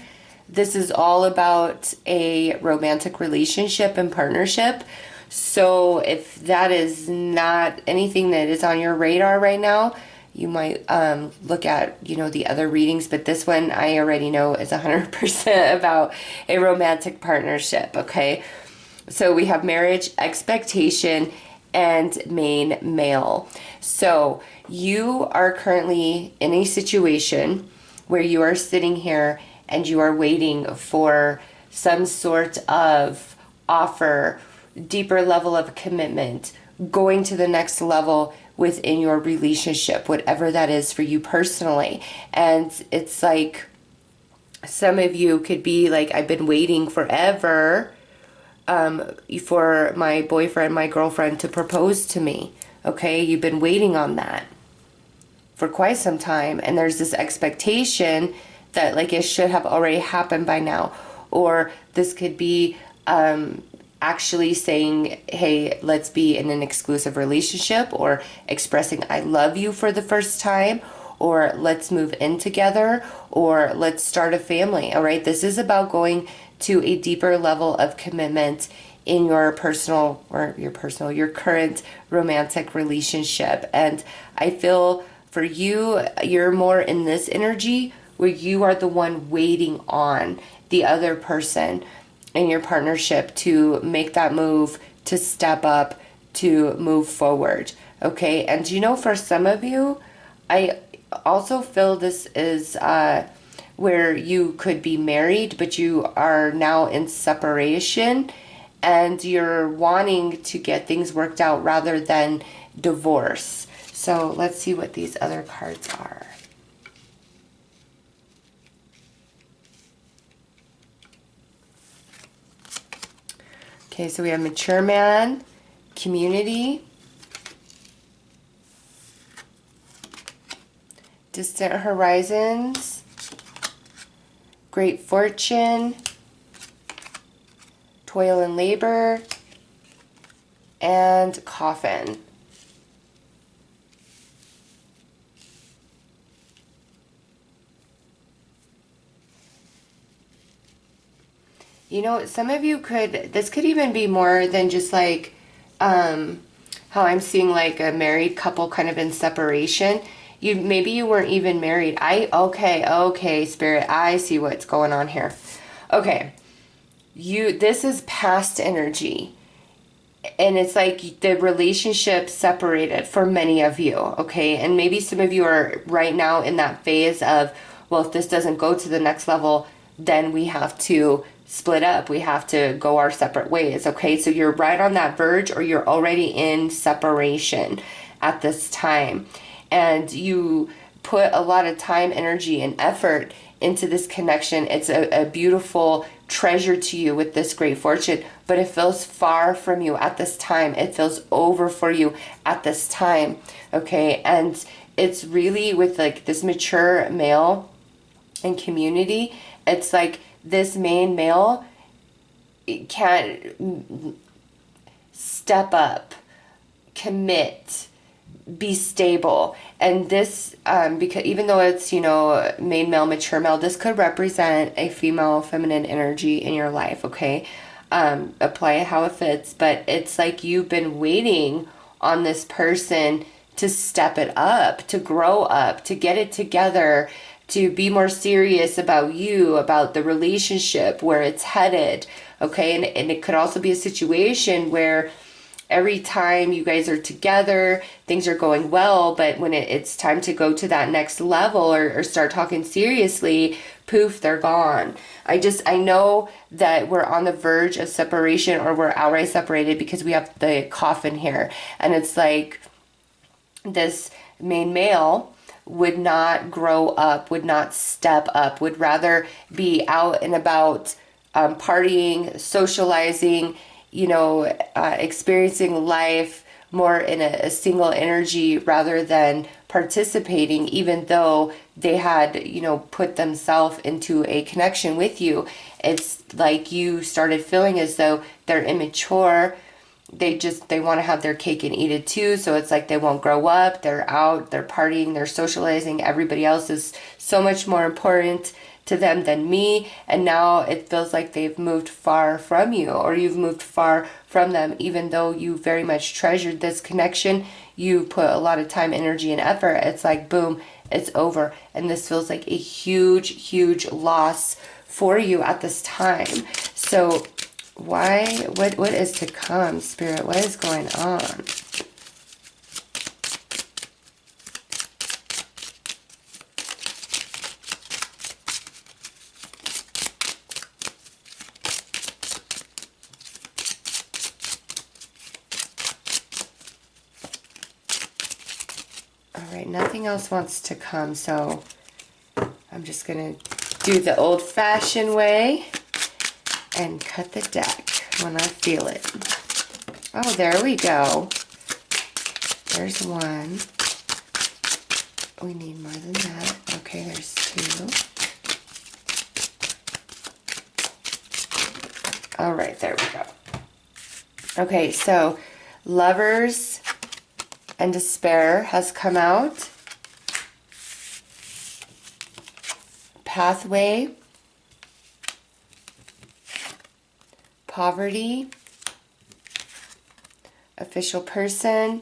this is all about a romantic relationship and partnership. So if that is not anything that is on your radar right now, you might look at, the other readings. But this one I already know is 100% about a romantic partnership, okay? So we have marriage, expectation, and main male. So you are currently in a situation where you are sitting here and you are waiting for some sort of offer, deeper level of commitment, going to the next level within your relationship, whatever that is for you personally. And it's like, some of you could be like, I've been waiting forever for my boyfriend, my girlfriend to propose to me. Okay, you've been waiting on that for quite some time, and there's this expectation that like it should have already happened by now. Or this could be actually saying, hey, let's be in an exclusive relationship, or expressing I love you for the first time, or let's move in together, or let's start a family. All right, this is about going to a deeper level of commitment in your your current romantic relationship. And I feel for you, you're more in this energy where you are the one waiting on the other person in your partnership to make that move, to step up, to move forward. Okay, and for some of you, I also feel this is where you could be married, but you are now in separation and you're wanting to get things worked out rather than divorce. So let's see what these other cards are. Okay, so we have mature man, community, distant horizons, great fortune, toil and labor, and coffin. Some of you this could even be more than just like how I'm seeing like a married couple kind of in separation. Maybe you weren't even married. Okay, Spirit, I see what's going on here. Okay. This is past energy. And it's like the relationship separated for many of you, okay? And maybe some of you are right now in that phase of, well, if this doesn't go to the next level, then we have to split up. We have to go our separate ways, okay? So you're right on that verge, or you're already in separation at this time. And you put a lot of time, energy, and effort into this connection. It's a beautiful treasure to you with this great fortune, but it feels far from you at this time. It feels over for you at this time, okay? And it's really with like this mature male and community, it's like this main male can't step up, commit, be stable. And this because even though it's main male, mature male, this could represent a female feminine energy in your life, okay? Apply it how it fits, but it's like you've been waiting on this person to step it up, to grow up, to get it together, to be more serious about you, about the relationship, where it's headed, okay? And it could also be a situation where every time you guys are together, things are going well, but when it's time to go to that next level or start talking seriously, poof, they're gone. I know that we're on the verge of separation, or we're outright separated, because we have the coffin here. And it's like this main male would not grow up, would not step up, would rather be out and about, partying, socializing, experiencing life more in a single energy rather than participating, even though they had, put themselves into a connection with you. It's like you started feeling as though they're immature. They want to have their cake and eat it too. So it's like they won't grow up. They're out, they're partying, they're socializing. Everybody else is so much more important to them than me. And now it feels like they've moved far from you, or you've moved far from them, even though you very much treasured this connection. You put a lot of time, energy, and effort. It's like, boom, it's over. And this feels like a huge, huge loss for you at this time. So what is to come, Spirit? What is going on? All right, nothing else wants to come, so I'm just going to do the old-fashioned way and cut the deck when I feel it. Oh, there we go. There's one. We need more than that. Okay, there's two. All right, there we go. Okay, so Lovers and Despair has come out. Pathway. Poverty. Official Person.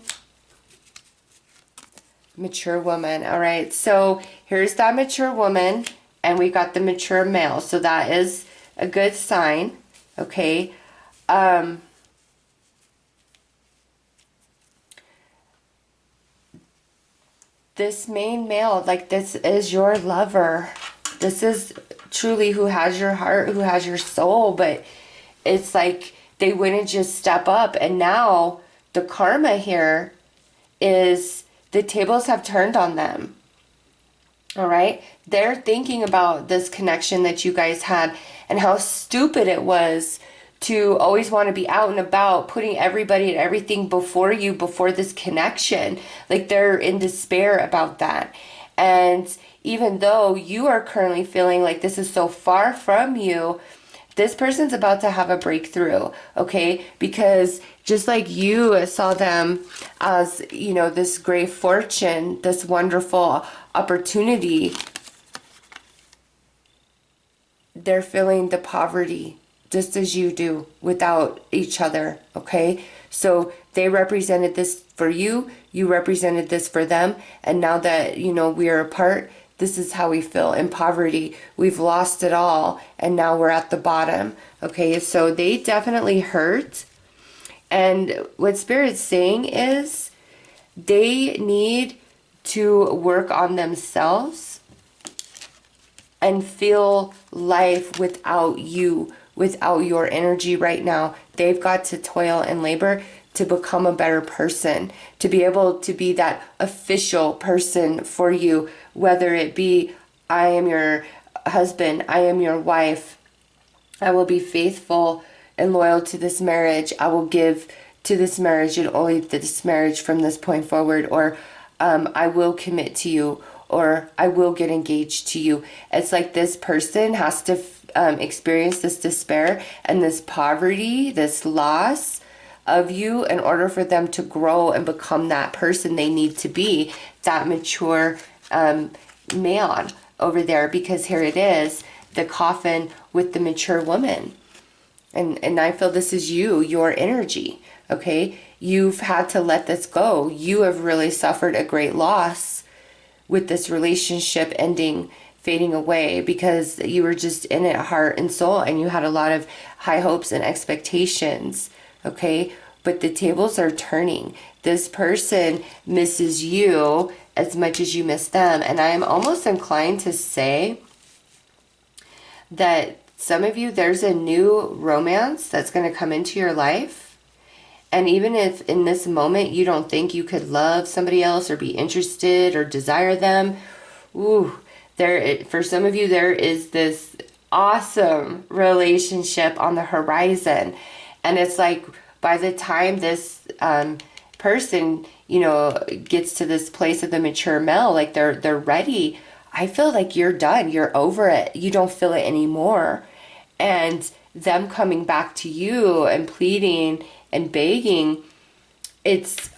Mature Woman. All right, so here's that mature woman, and we got the mature male. So that is a good sign, okay? This main male, like, this is your lover. This is truly who has your heart, who has your soul, but it's like they wouldn't just step up. And now the karma here is the tables have turned on them. All right? They're thinking about this connection that you guys had and how stupid it was to always want to be out and about, putting everybody and everything before you, before this connection. Like, they're in despair about that. And even though you are currently feeling like this is so far from you, this person's about to have a breakthrough, okay? Because just like you saw them as, this great fortune, this wonderful opportunity, they're feeling the poverty just as you do without each other, okay? So they represented this for you, you represented this for them, and now that, we are apart, this is how we feel in poverty. We've lost it all, and now we're at the bottom, okay? So they definitely hurt, and what Spirit's saying is they need to work on themselves and feel life without you, without your energy right now. They've got to toil and labor to become a better person, to be able to be that official person for you, whether it be, I am your husband, I am your wife, I will be faithful and loyal to this marriage, I will give to this marriage and only this marriage from this point forward, or I will commit to you, or I will get engaged to you. It's like this person has to experience this despair and this poverty, this loss of you, in order for them to grow and become that person they need to be, that mature man over there. Because here it is, the coffin with the mature woman. And I feel this is you, your energy, okay? You've had to let this go. You have really suffered a great loss with this relationship ending fading away because you were just in it heart and soul and you had a lot of high hopes and expectations, okay? But the tables are turning. This person misses you as much as you miss them. And I am almost inclined to say that some of you, there's a new romance that's going to come into your life. And even if in this moment you don't think you could love somebody else or be interested or desire them, ooh, for some of you, there is this awesome relationship on the horizon. And it's like by the time this person, you know, gets to this place of the mature male, like they're ready, I feel like you're done. You're over it. You don't feel it anymore. And them coming back to you and pleading and begging, it's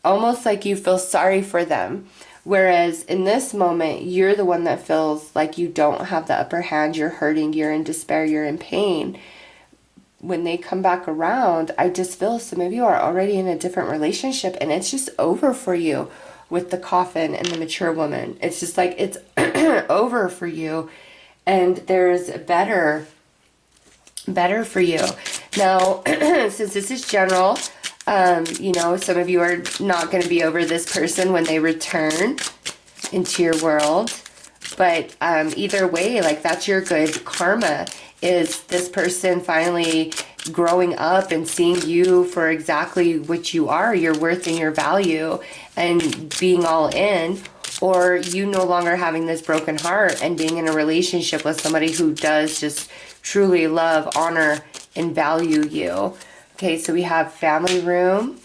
almost like you feel sorry for them. Whereas in this moment, you're the one that feels like you don't have the upper hand. You're hurting. You're in despair. You're in pain. When they come back around, I just feel some of you are already in a different relationship and it's just over for you with the coffin and the mature woman. It's just like it's over for you and there's better for you. Now, since this is general, you know, some of you are not going to be over this person when they return into your world. But either way, like that's your good karma, is this person finally growing up and seeing you for exactly what you are, your worth and your value, and being all in, or you no longer having this broken heart and being in a relationship with somebody who does just truly love, honor, and value you. Okay, so we have family room.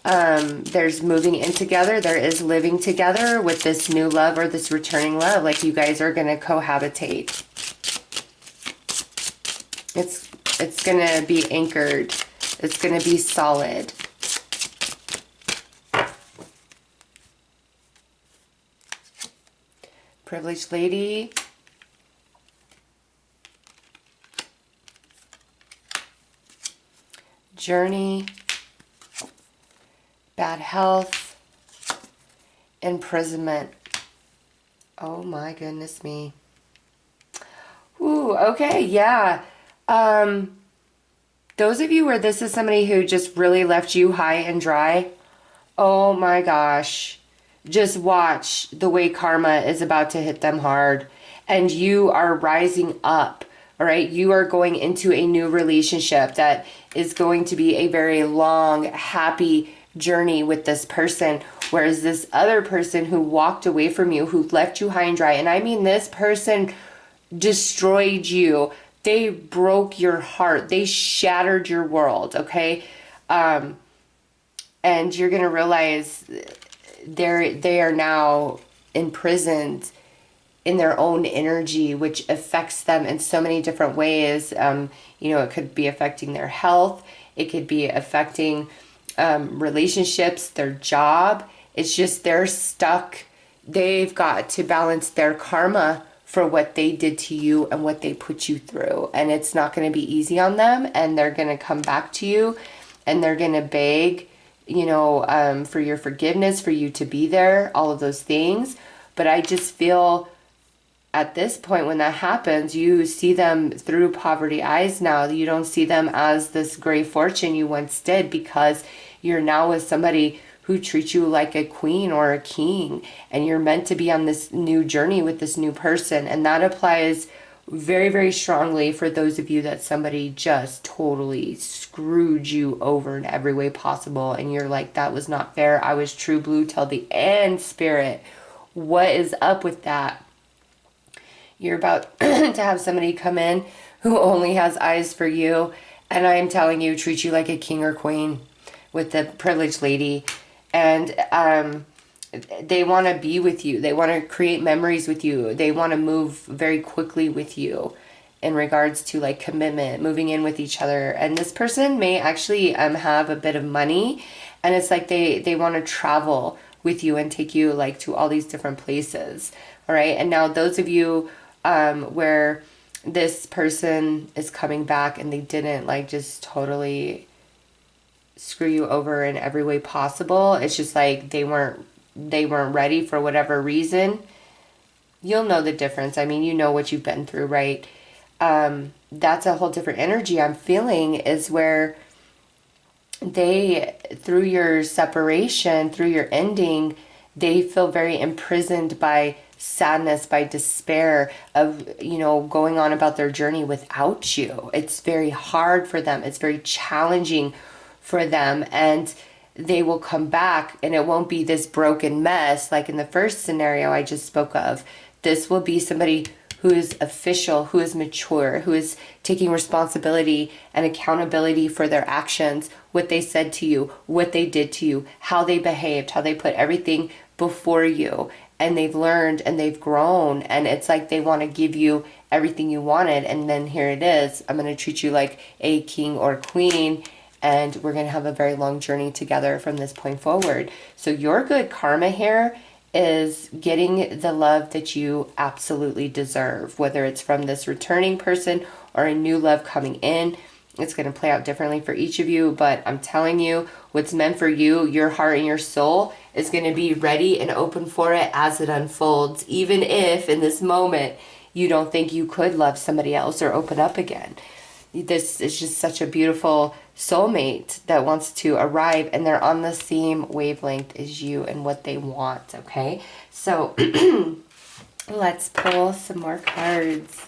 There's moving in together. There is living together with this new love or this returning love. Like you guys are going to cohabitate. It's going to be anchored. It's going to be solid. Privileged lady. Journey. Bad health. Imprisonment. Oh my goodness me. Ooh, okay, yeah. Those of you where this is somebody who just really left you high and dry, oh my gosh. Just watch the way karma is about to hit them hard. And you are rising up, all right? You are going into a new relationship that is going to be a very long, happy journey with this person. Whereas this other person who walked away from you, who left you high and dry, and I mean this person destroyed you. They broke your heart. They shattered your world, okay? And you're going to realize they are now imprisoned in their own energy, which affects them in so many different ways. You know, it could be affecting their health. It could be affecting relationships, their job. It's just they're stuck. They've got to balance their karma for what they did to you and what they put you through. And it's not going to be easy on them. And they're going to come back to you and they're going to beg, you know, for your forgiveness, for you to be there, all of those things. But I just feel at this point when that happens, you see them through poverty eyes now. You don't see them as this great fortune you once did, because you're now with somebody who treats you like a queen or a king, and you're meant to be on this new journey with this new person. And that applies very, very strongly for those of you that somebody just totally screwed you over in every way possible, and you're like, that was not fair. I was true blue till the end, spirit. What is up with that? You're about to have somebody come in who only has eyes for you, and I am telling you, treat you like a king or queen with the privileged lady. And they want to be with you. They want to create memories with you. They want to move very quickly with you in regards to like commitment, moving in with each other. And this person may actually have a bit of money, and it's like they want to travel with you and take you like to all these different places. All right. And now those of you where this person is coming back and they didn't like just totally screw you over in every way possible. It's just like they weren't ready for whatever reason. You'll know the difference. I mean, you know what you've been through, right? That's a whole different energy I'm feeling, is where they, through your separation, through your ending, they feel very imprisoned by sadness, by despair of, going on about their journey without you. It's very hard for them. It's very challenging for them. And they will come back, and it won't be this broken mess like in the first scenario I just spoke of. This will be somebody who is official, who is mature, who is taking responsibility and accountability for their actions, what they said to you, what they did to you, how they behaved, how they put everything before you. And they've learned and they've grown, and it's like they want to give you everything you wanted. And then here it is. I'm going to treat you like a king or queen, and we're going to have a very long journey together from this point forward. So your good karma here is getting the love that you absolutely deserve, whether it's from this returning person or a new love coming in. It's going to play out differently for each of you, but I'm telling you, what's meant for you, your heart and your soul, is going to be ready and open for it as it unfolds, even if in this moment you don't think you could love somebody else or open up again. This is just such a beautiful soulmate that wants to arrive, and they're on the same wavelength as you and what they want, okay? So let's pull some more cards.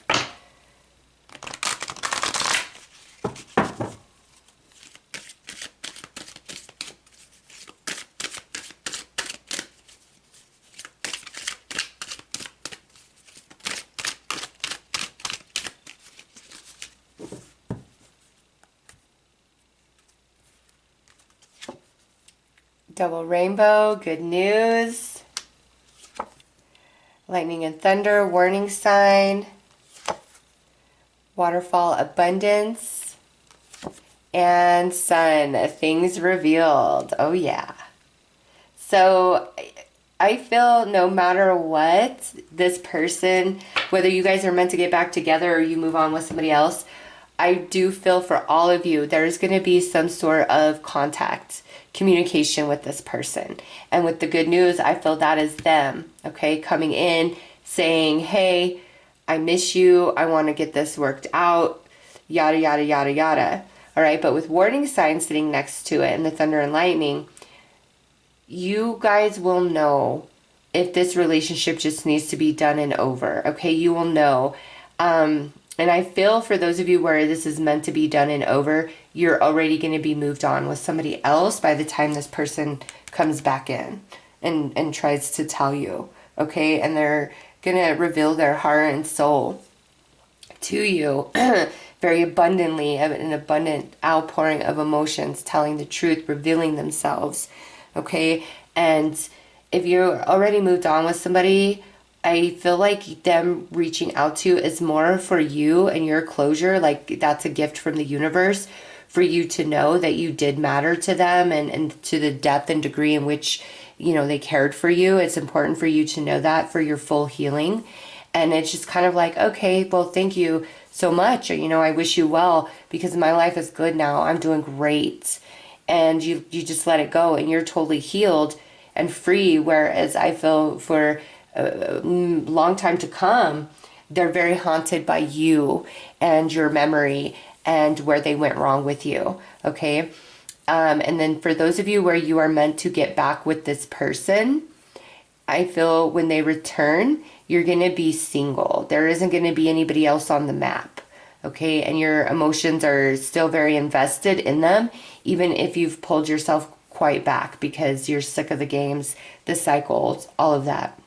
Double rainbow, good news. Lightning and thunder, warning sign. Waterfall, abundance. And sun, things revealed. Oh yeah. So I feel no matter what, this person, whether you guys are meant to get back together or you move on with somebody else, I do feel for all of you, there's going to be some sort of contact, communication with this person. And with the good news, I feel that is them, okay, coming in saying, hey, I miss you. I want to get this worked out, yada, yada, yada, yada. All right. But with warning signs sitting next to it and the thunder and lightning, you guys will know if this relationship just needs to be done and over. Okay. You will know. And I feel for those of you where this is meant to be done and over, you're already going to be moved on with somebody else by the time this person comes back in and tries to tell you, okay? And they're going to reveal their heart and soul to you very abundantly, an abundant outpouring of emotions, telling the truth, revealing themselves, okay? And if you're already moved on with somebody, I feel like them reaching out to you is more for you and your closure. Like that's a gift from the universe for you to know that you did matter to them, and to the depth and degree in which, they cared for you. It's important for you to know that for your full healing. And it's just kind of like, okay, well, thank you so much. I wish you well, because my life is good now. I'm doing great. And you just let it go, and you're totally healed and free. Whereas I feel for a long time to come, they're very haunted by you and your memory and where they went wrong with you, okay? And then for those of you where you are meant to get back with this person, I feel when they return, you're going to be single. There isn't going to be anybody else on the map, okay? And your emotions are still very invested in them, even if you've pulled yourself quite back because you're sick of the games, the cycles, all of that.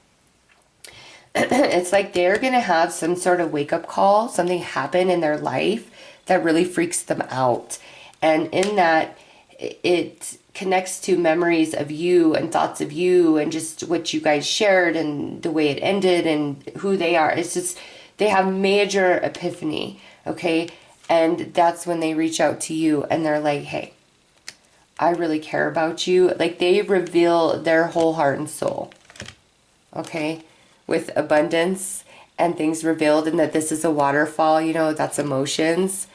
It's like they're going to have some sort of wake-up call, something happen in their life that really freaks them out. And in that, it connects to memories of you and thoughts of you and just what you guys shared and the way it ended and who they are. It's just, they have major epiphany, okay? And that's when they reach out to you and they're like, hey, I really care about you. Like they reveal their whole heart and soul, okay? With abundance and things revealed, and that this is a waterfall, that's emotions.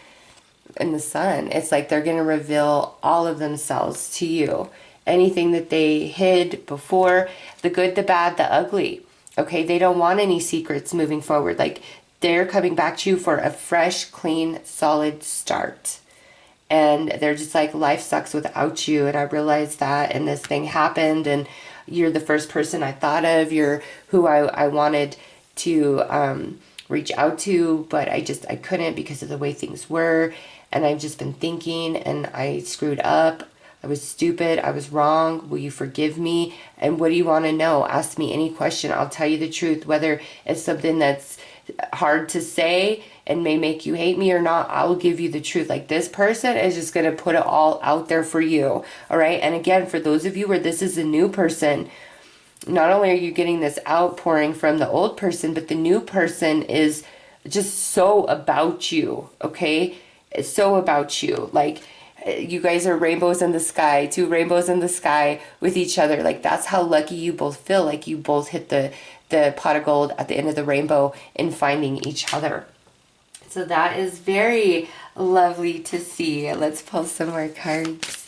In the sun, it's like they're going to reveal all of themselves to you. Anything that they hid before, the good, the bad, the ugly. Okay, they don't want any secrets moving forward. Like, they're coming back to you for a fresh, clean, solid start. And they're just like, life sucks without you. And I realized that, and this thing happened, and you're the first person I thought of. You're who I wanted to reach out to, but I couldn't because of the way things were. And I've just been thinking, and I screwed up. I was stupid. I was wrong. Will you forgive me? And what do you want to know? Ask me any question. I'll tell you the truth, whether it's something that's hard to say and may make you hate me or not. I will give you the truth. Like, this person is just going to put it all out there for you. All right. And again, for those of you where this is a new person, not only are you getting this outpouring from the old person, but the new person is just so about you. Okay. It's so about you. Like, you guys are rainbows in the sky, two rainbows in the sky with each other. Like, that's how lucky you both feel. Like, you both hit the pot of gold at the end of the rainbow in finding each other. So that is very lovely to see. Let's pull some more cards.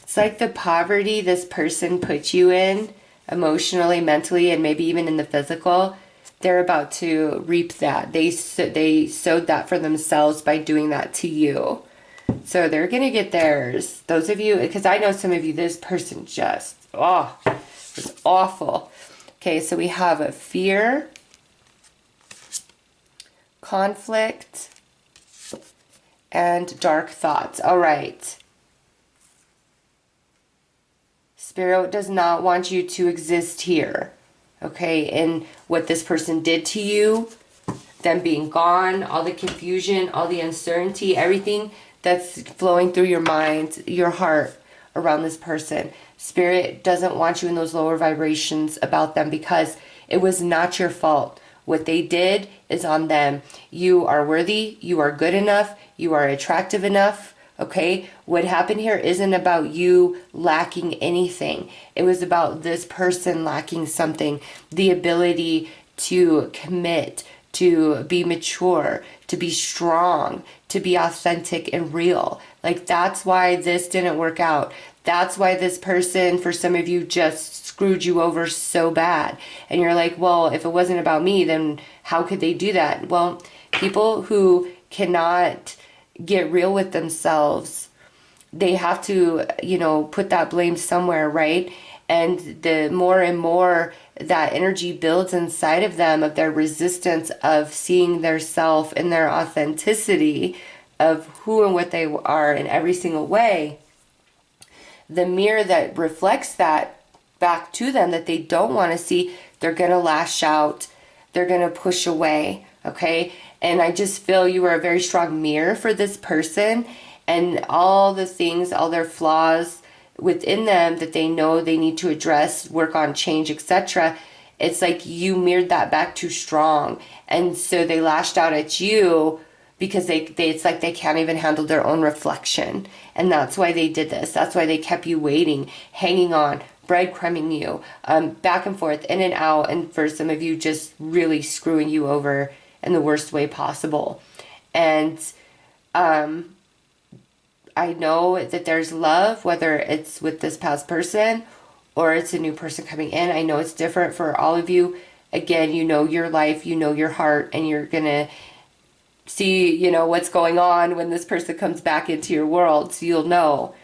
It's like the poverty this person put you in, emotionally, mentally, and maybe even in the physical. They're about to reap that. They sowed that for themselves by doing that to you. So they're going to get theirs. Those of you, because I know some of you, this person just, oh, it's awful. Okay, so we have a fear, conflict, and dark thoughts. All right. Spirit does not want you to exist here. Okay, and what this person did to you, them being gone, all the confusion, all the uncertainty, everything that's flowing through your mind, your heart around this person. Spirit doesn't want you in those lower vibrations about them because it was not your fault. What they did is on them. You are worthy. You are good enough. You are attractive enough. Okay, what happened here isn't about you lacking anything. It was about this person lacking something. The ability to commit, to be mature, to be strong, to be authentic and real. Like, that's why this didn't work out. That's why this person, for some of you, just screwed you over so bad. And you're like, well, if it wasn't about me, then how could they do that? Well, people who cannot get real with themselves, they have to, put that blame somewhere, right? And the more and more that energy builds inside of them, of their resistance of seeing their self and their authenticity of who and what they are in every single way, the mirror that reflects that back to them that they don't want to see, they're going to lash out, they're going to push away, okay? And I just feel you are a very strong mirror for this person, and all the things, all their flaws within them that they know they need to address, work on, change, etc. It's like you mirrored that back too strong. And so they lashed out at you because they it's like they can't even handle their own reflection. And that's why they did this. That's why they kept you waiting, hanging on, breadcrumbing you, back and forth, in and out, and for some of you, just really screwing you over in the worst way possible. And I know that there's love, whether it's with this past person or it's a new person coming in. I know it's different for all of you. Again, you know your life, you know your heart, and you're going to see, what's going on when this person comes back into your world, so you'll know.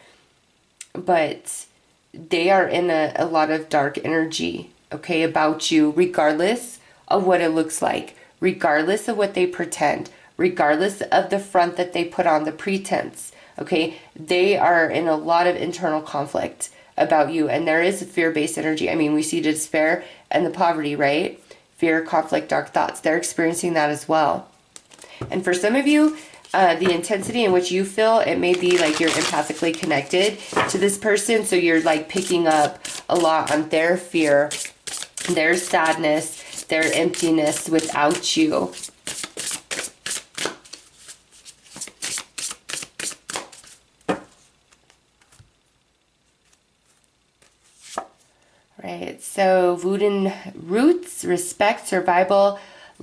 But they are in a lot of dark energy, okay, about you, regardless of what it looks like, regardless of what they pretend, regardless of the front that they put on, the pretense, okay? They are in a lot of internal conflict about you, and there is fear-based energy. I mean, we see despair and the poverty, right? Fear, conflict, dark thoughts. They're experiencing that as well. And for some of you, the intensity in which you feel, it may be like you're empathically connected to this person, so you're like picking up a lot on their fear, their sadness, their emptiness without you. Right, so wooden roots, respect, survival,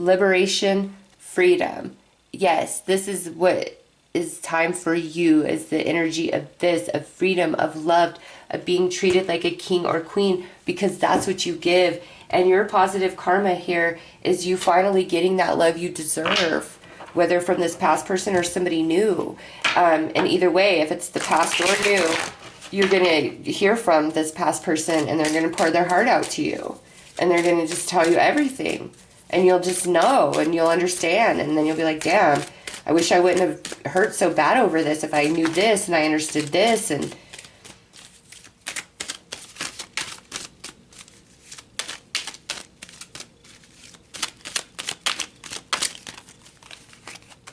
liberation, freedom. Yes, this is what is time for you, is the energy of this, of freedom, of love, of being treated like a king or queen, because that's what you give. And your positive karma here is you finally getting that love you deserve, whether from this past person or somebody new. And either way, if it's the past or new, you're going to hear from this past person and they're going to pour their heart out to you. And they're going to just tell you everything. And you'll just know and you'll understand. And then you'll be like, damn, I wish I wouldn't have hurt so bad over this if I knew this and I understood this. And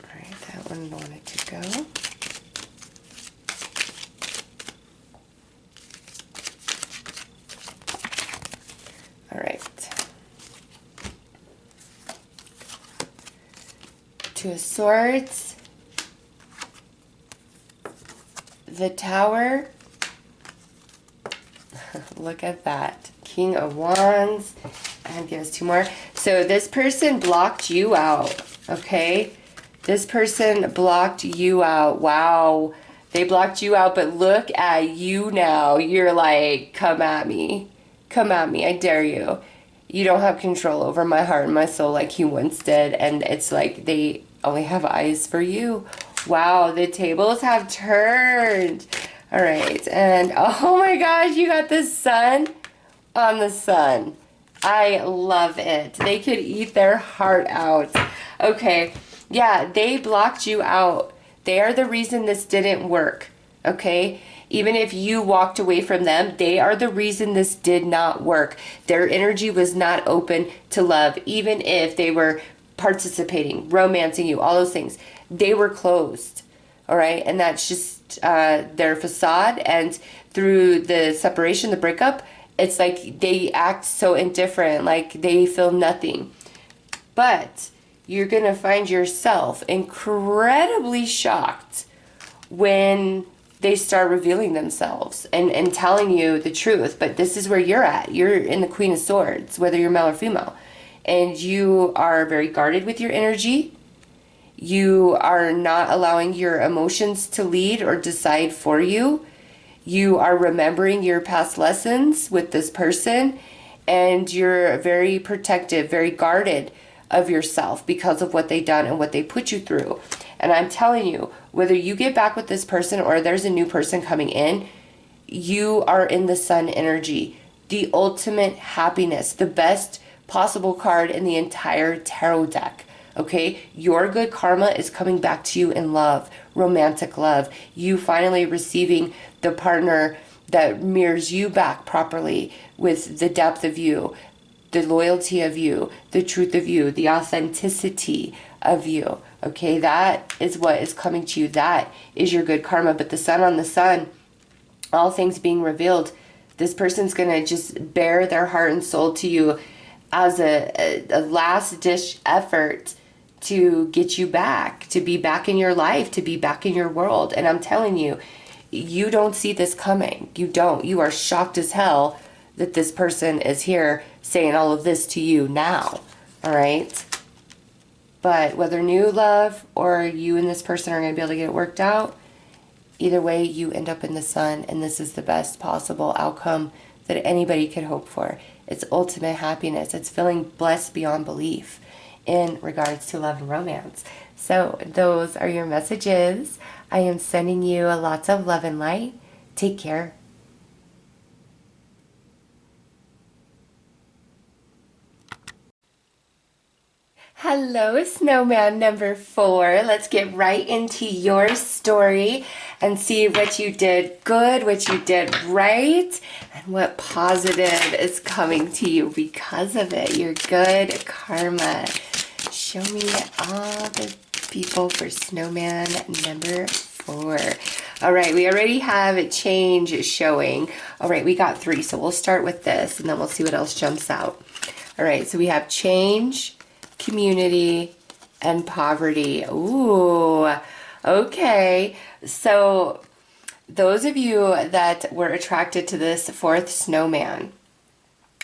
all right, that one wanted to go. All right. Two of Swords, the Tower, look at that, King of Wands, and give us two more. So this person blocked you out, okay? This person blocked you out. Wow, they blocked you out, but look at you now. You're like, come at me, I dare you. You don't have control over my heart and my soul like you once did. And it's like they only have eyes for you. Wow, the tables have turned. All right, and oh my gosh, you got the sun on the sun. I love it. They could eat their heart out. Okay, yeah, they blocked you out. They are the reason this didn't work, okay? Even if you walked away from them, they are the reason this did not work. Their energy was not open to love, even if they were participating, romancing you, all those things. They were closed, all right? And that's just their facade. And through the separation, the breakup, it's like they act so indifferent, like they feel nothing. But you're going to find yourself incredibly shocked when they start revealing themselves and telling you the truth. But this is where you're at. You're in the Queen of Swords, whether you're male or female. And you are very guarded with your energy. You are not allowing your emotions to lead or decide for you. You are remembering your past lessons with this person. And you're very protective, very guarded of yourself because of what they've done and what they put you through. And I'm telling you, whether you get back with this person or there's a new person coming in, you are in the sun energy, the ultimate happiness, the best possible card in the entire tarot deck. Okay, your good karma is coming back to you in love, romantic love. You finally receiving the partner that mirrors you back properly with the depth of you, the loyalty of you, the truth of you, the authenticity of you. Okay, that is what is coming to you. That is your good karma. But the sun on the sun, all things being revealed, this person's going to just bare their heart and soul to you as a last ditch effort to get you back, to be back in your life, to be back in your world. And I'm telling you, you don't see this coming. You don't. You are shocked as hell that this person is here saying all of this to you now. All right? But whether new love or you and this person are going to be able to get it worked out, either way, you end up in the sun, and this is the best possible outcome that anybody could hope for. It's ultimate happiness. It's feeling blessed beyond belief in regards to love and romance. So those are your messages. I am sending you lots of love and light. Take care. Hello, Snowman number 4. Let's get right into your story and see what you did good, what you did right, and what positive is coming to you because of it. Your good karma. Show me all the people for Snowman number 4. All right, we already have a change showing. All right, we got 3, so we'll start with this, and then we'll see what else jumps out. All right, so we have change, community, and poverty. Ooh, okay. So those of you that were attracted to this 4th snowman,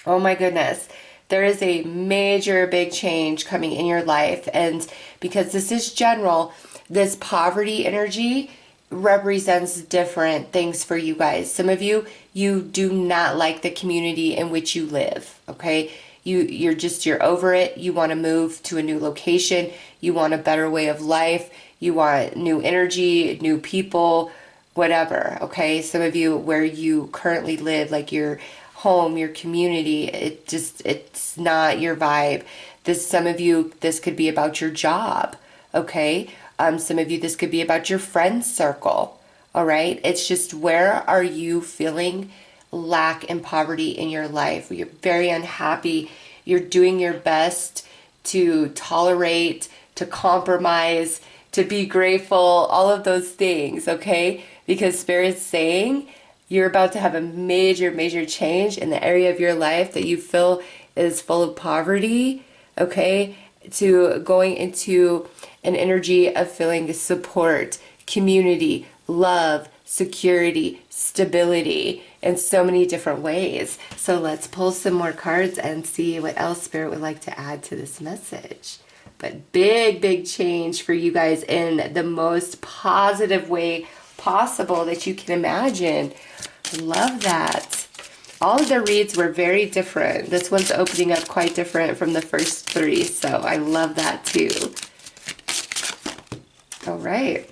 oh my goodness, there is a major big change coming in your life. And because this is general, this poverty energy represents different things for you guys. Some of you, you do not like the community in which you live, okay? You're over it. You want to move to a new location. You want a better way of life. You want new energy, new people, whatever, okay? Some of you, where you currently live, like your home, your community, it's not your vibe. Some of you, this could be about your job, okay? Some of you, this could be about your friend circle, all right? It's just, where are you feeling lack and poverty in your life? You're very unhappy. You're doing your best to tolerate, to compromise, to be grateful, all of those things, okay? Because Spirit's saying you're about to have a major, major change in the area of your life that you feel is full of poverty, okay? To going into an energy of feeling support, community, love, security, stability in so many different ways. So let's pull some more cards and see what else Spirit would like to add to this message. But big, big change for you guys in the most positive way possible that you can imagine. I love that. All of the reads were very different. This one's opening up quite different from the first three, so I love that too. All right.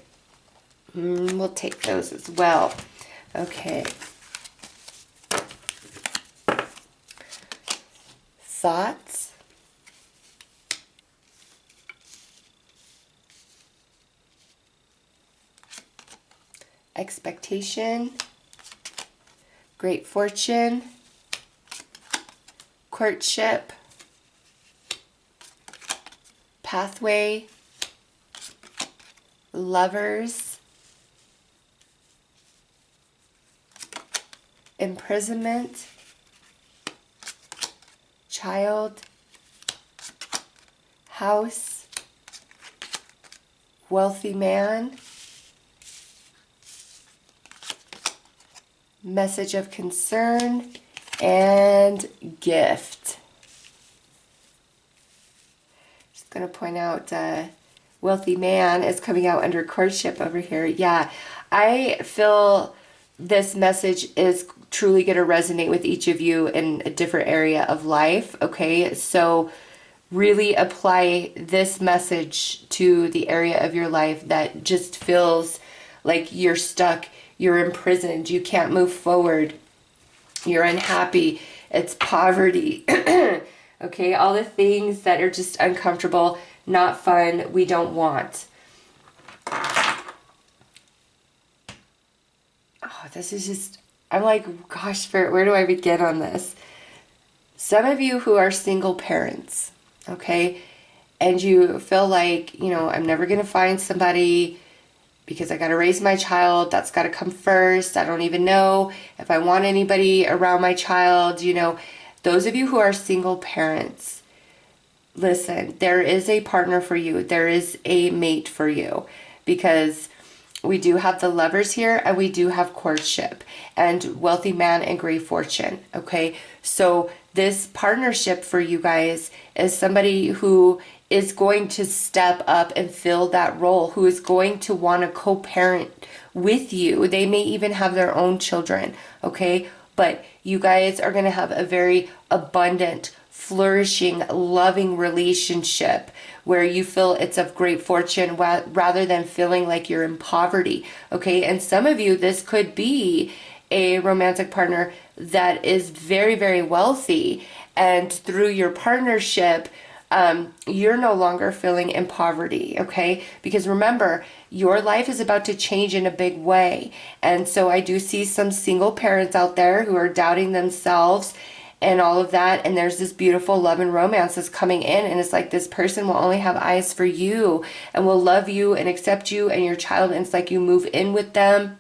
We'll take those as well. Okay. Thoughts. Expectation. Great fortune. Courtship. Pathway. Lovers. Imprisonment. Child. House. Wealthy man. Message of concern, and gift. Just going to point out wealthy man is coming out under courtship over here. Yeah, I feel this message is truly going to resonate with each of you in a different area of life, okay? So really apply this message to the area of your life that just feels like you're stuck, you're imprisoned, you can't move forward, you're unhappy, it's poverty, okay? All the things that are just uncomfortable, not fun, we don't want. Oh, this is just, I'm like, gosh, Spirit, where do I begin on this? Some of you who are single parents, okay, and you feel like, you know, I'm never going to find somebody because I got to raise my child. That's got to come first. I don't even know if I want anybody around my child. You know, those of you who are single parents, listen, there is a partner for you. There is a mate for you, because we do have the lovers here, and we do have courtship and wealthy man and great fortune. Okay, so this partnership for you guys is somebody who is going to step up and fill that role, who is going to want to co-parent with you. They may even have their own children, okay? But you guys are going to have a very abundant, flourishing, loving relationship where you feel it's of great fortune rather than feeling like you're in poverty, okay? And some of you, this could be a romantic partner that is very, very wealthy, and through your partnership, you're no longer feeling in poverty, okay? Because remember, your life is about to change in a big way. And so I do see some single parents out there who are doubting themselves and all of that. And there's this beautiful love and romance that's coming in. And it's like this person will only have eyes for you and will love you and accept you and your child. And it's like you move in with them,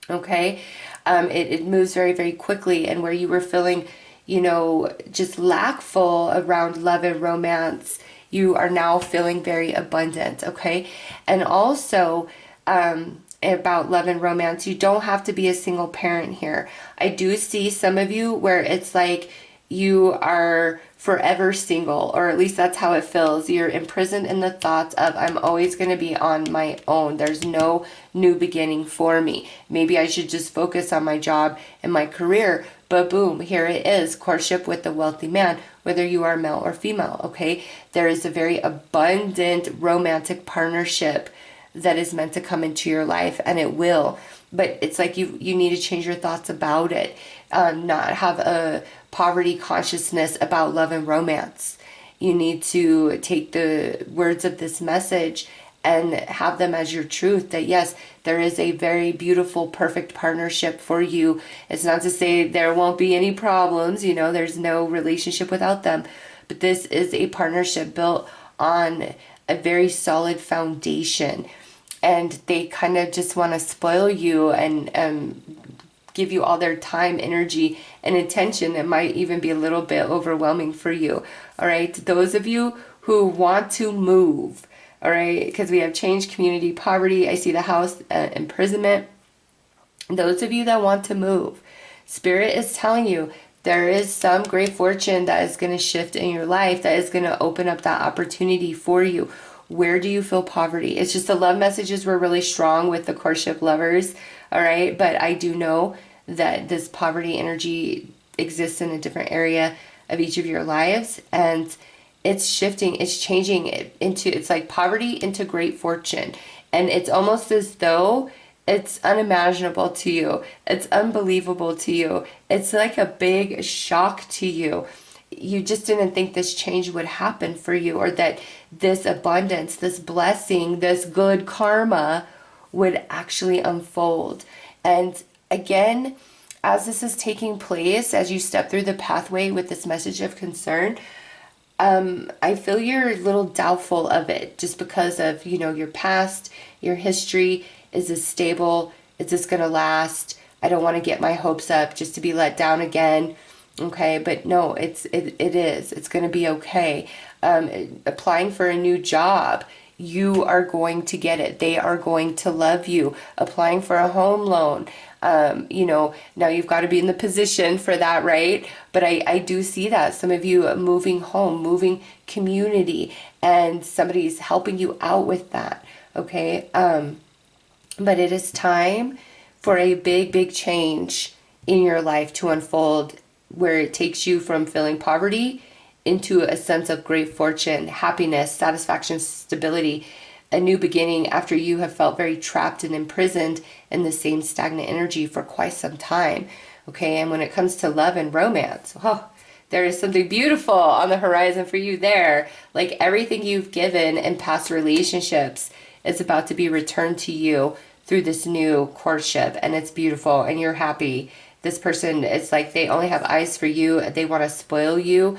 okay? It moves very, very quickly. And where you were feeling, you know, just lackful around love and romance, you are now feeling very abundant, okay? And also, about love and romance, you don't have to be a single parent here. I do see some of you where it's like you are forever single, or at least that's how it feels. You're imprisoned in the thoughts of, I'm always going to be on my own. There's no new beginning for me. Maybe I should just focus on my job and my career. But boom, here it is, courtship with the wealthy man, whether you are male or female, okay? There is a very abundant romantic partnership that is meant to come into your life, and it will. But it's like you need to change your thoughts about it. Not have a poverty consciousness about love and romance. You need to take the words of this message and have them as your truth, that yes, there is a very beautiful, perfect partnership for you. It's not to say there won't be any problems, you know, there's no relationship without them, but this is a partnership built on a very solid foundation, and they kind of just want to spoil you and give you all their time, energy, and attention. It might even be a little bit overwhelming for you. All right, those of you who want to move, all right, because we have change, community, poverty. I see the house, imprisonment. Those of you that want to move, Spirit is telling you there is some great fortune that is going to shift in your life, that is going to open up that opportunity for you. Where do you feel poverty? It's just the love messages were really strong with the courtship lovers, all right? But I do know that this poverty energy exists in a different area of each of your lives, and it's shifting, it's changing it into, it's like poverty into great fortune. And it's almost as though it's unimaginable to you. It's unbelievable to you. It's like a big shock to you. You just didn't think this change would happen for you, or that this abundance, this blessing, this good karma would actually unfold. And again, as this is taking place, as you step through the pathway with this message of concern, I feel you're a little doubtful of it, just because of, you know, your past, your history. Is this stable? Is this going to last? I don't want to get my hopes up just to be let down again. Okay, but no, it is. It's going to be okay. Applying for a new job, you are going to get it. They are going to love you. Applying for a home loan, you know, now you've got to be in the position for that, right? But I do see that. Some of you moving home, moving community, and somebody's helping you out with that, okay? But it is time for a big, big change in your life to unfold, where it takes you from feeling poverty into a sense of great fortune, happiness, satisfaction, stability, a new beginning after you have felt very trapped and imprisoned in the same stagnant energy for quite some time. Okay, and when it comes to love and romance, oh, there is something beautiful on the horizon for you there. Like everything you've given in past relationships is about to be returned to you through this new courtship, and it's beautiful, and you're happy. This person, it's like they only have eyes for you. They want to spoil you.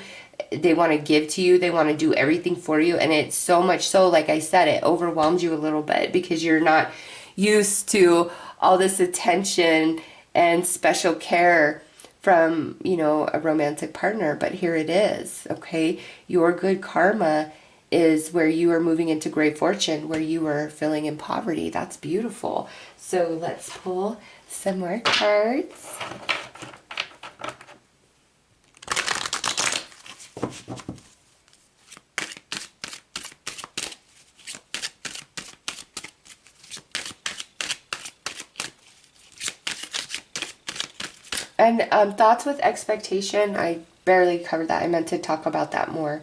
They want to give to you. They want to do everything for you. And it's so much so, like I said, it overwhelms you a little bit because you're not used to all this attention and special care from, you know, a romantic partner. But here it is, okay? Your good karma is where you are moving into great fortune, where you were feeling in poverty. That's beautiful. So let's pull some more cards. And thoughts with expectation, I barely covered that. I meant to talk about that more.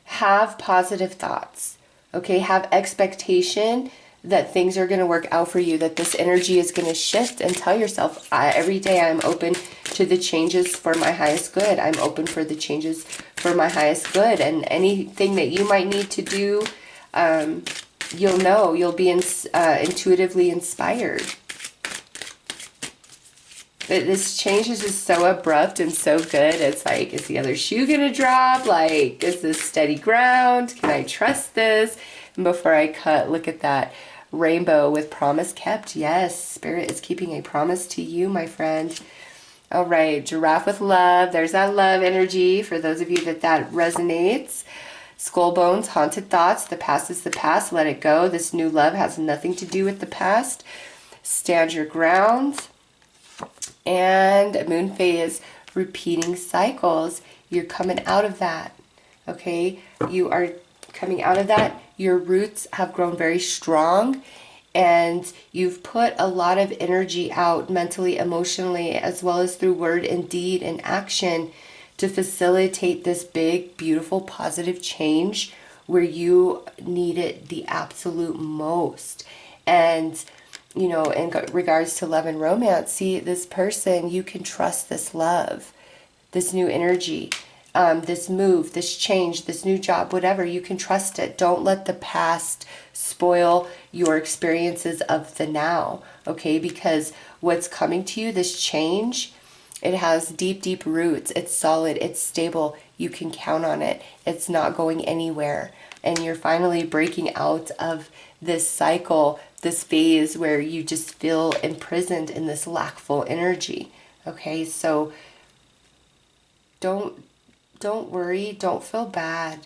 Have positive thoughts, okay? Have expectation that things are going to work out for you, that this energy is going to shift, and tell yourself, every day I'm open to the changes for my highest good. I'm open for the changes for my highest good. And anything that you might need to do, you'll know, you'll be intuitively inspired. But this change is just so abrupt and so good. It's like, is the other shoe going to drop? Like, is this steady ground? Can I trust this? And before I cut, look at that rainbow with promise kept. Yes, Spirit is keeping a promise to you, my friend. All right, giraffe with love. There's that love energy for those of you that resonates. Skull bones, haunted thoughts. The past is the past. Let it go. This new love has nothing to do with the past. Stand your ground. And moon phase, repeating cycles. You're coming out of that, okay? You are coming out of that. Your roots have grown very strong, and you've put a lot of energy out mentally, emotionally, as well as through word and deed and action to facilitate this big, beautiful, positive change where you need it the absolute most. And, you know, in regards to love and romance, see, this person, you can trust this love, this new energy, this move, this change, this new job, whatever. You can trust it. Don't let the past spoil your experiences of the now, okay? Because what's coming to you, this change, it has deep, deep roots. It's solid. It's stable. You can count on it. It's not going anywhere. And you're finally breaking out of this cycle, this phase where you just feel imprisoned in this lackful energy. Okay, so don't worry. Don't feel bad.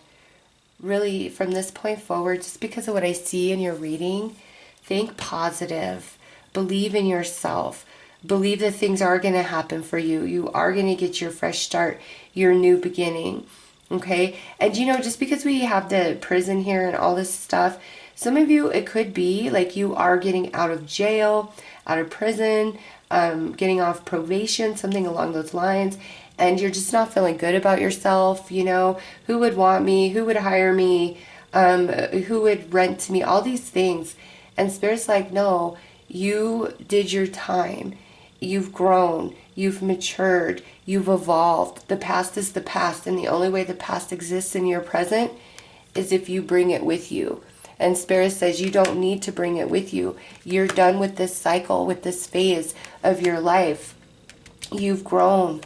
Really, from this point forward, just because of what I see in your reading, think positive. Believe in yourself. Believe that things are going to happen for you. You are going to get your fresh start, your new beginning. Okay? And you know, just because we have the prison here and all this stuff, some of you, it could be like you are getting out of jail, out of prison, getting off probation, something along those lines, and you're just not feeling good about yourself. You know, who would want me? Who would hire me? Who would rent to me? All these things. And Spirit's like, no, you did your time. You've grown, you've matured, you've evolved. The past is the past, and the only way the past exists in your present is if you bring it with you. And Spirit says you don't need to bring it with you. You're done with this cycle, with this phase of your life. You've grown,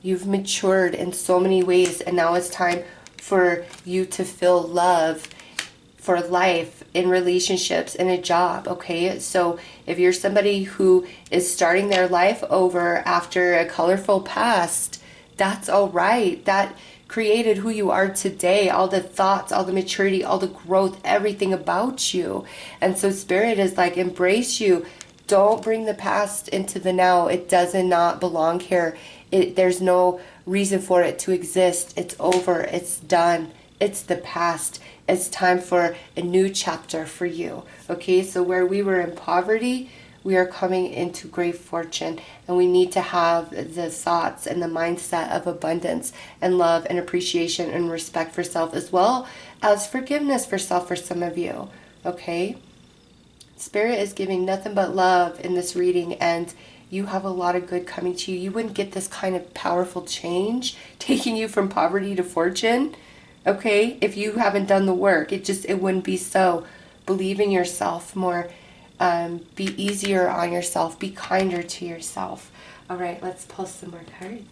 you've matured in so many ways, and now it's time for you to feel love for life, in relationships, in a job, okay? So if you're somebody who is starting their life over after a colorful past, that's all right. That created who you are today, all the thoughts, all the maturity, all the growth, everything about you. And so Spirit is like, embrace you. Don't bring the past into the now. It does not belong here. There's no reason for it to exist. It's over. It's done. It's the past. It's time for a new chapter for you. Okay, so where we were in poverty, we are coming into great fortune, and we need to have the thoughts and the mindset of abundance and love and appreciation and respect for self, as well as forgiveness for self for some of you. Okay, Spirit is giving nothing but love in this reading, and you have a lot of good coming to you. You wouldn't get this kind of powerful change taking you from poverty to fortune, okay, if you haven't done the work. It wouldn't be so. Believe in yourself more. Be easier on yourself. Be kinder to yourself. All right, let's pull some more cards.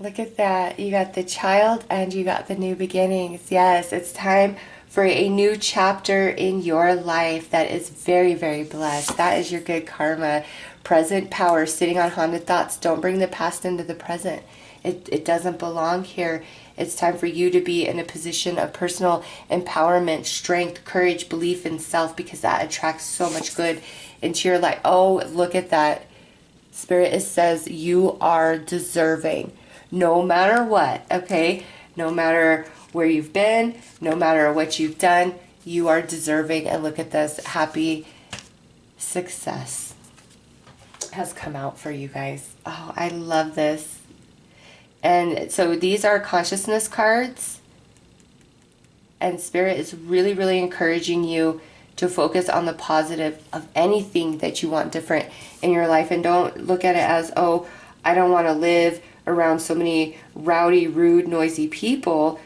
Look at that. You got the child and you got the new beginnings. Yes, it's time for a new chapter in your life that is very, very blessed. That is your good karma. Present power, sitting on haunted thoughts. Don't bring the past into the present. It doesn't belong here. It's time for you to be in a position of personal empowerment, strength, courage, belief in self, because that attracts so much good into your life. Oh, look at that. Spirit says you are deserving. No matter what, okay? No matter where you've been, no matter what you've done, you are deserving. And look at this. Happy success has come out for you guys. Oh, I love this. And so these are consciousness cards. And Spirit is really, really encouraging you to focus on the positive of anything that you want different in your life. And don't look at it as, oh, I don't want to live around so many rowdy, rude, noisy people.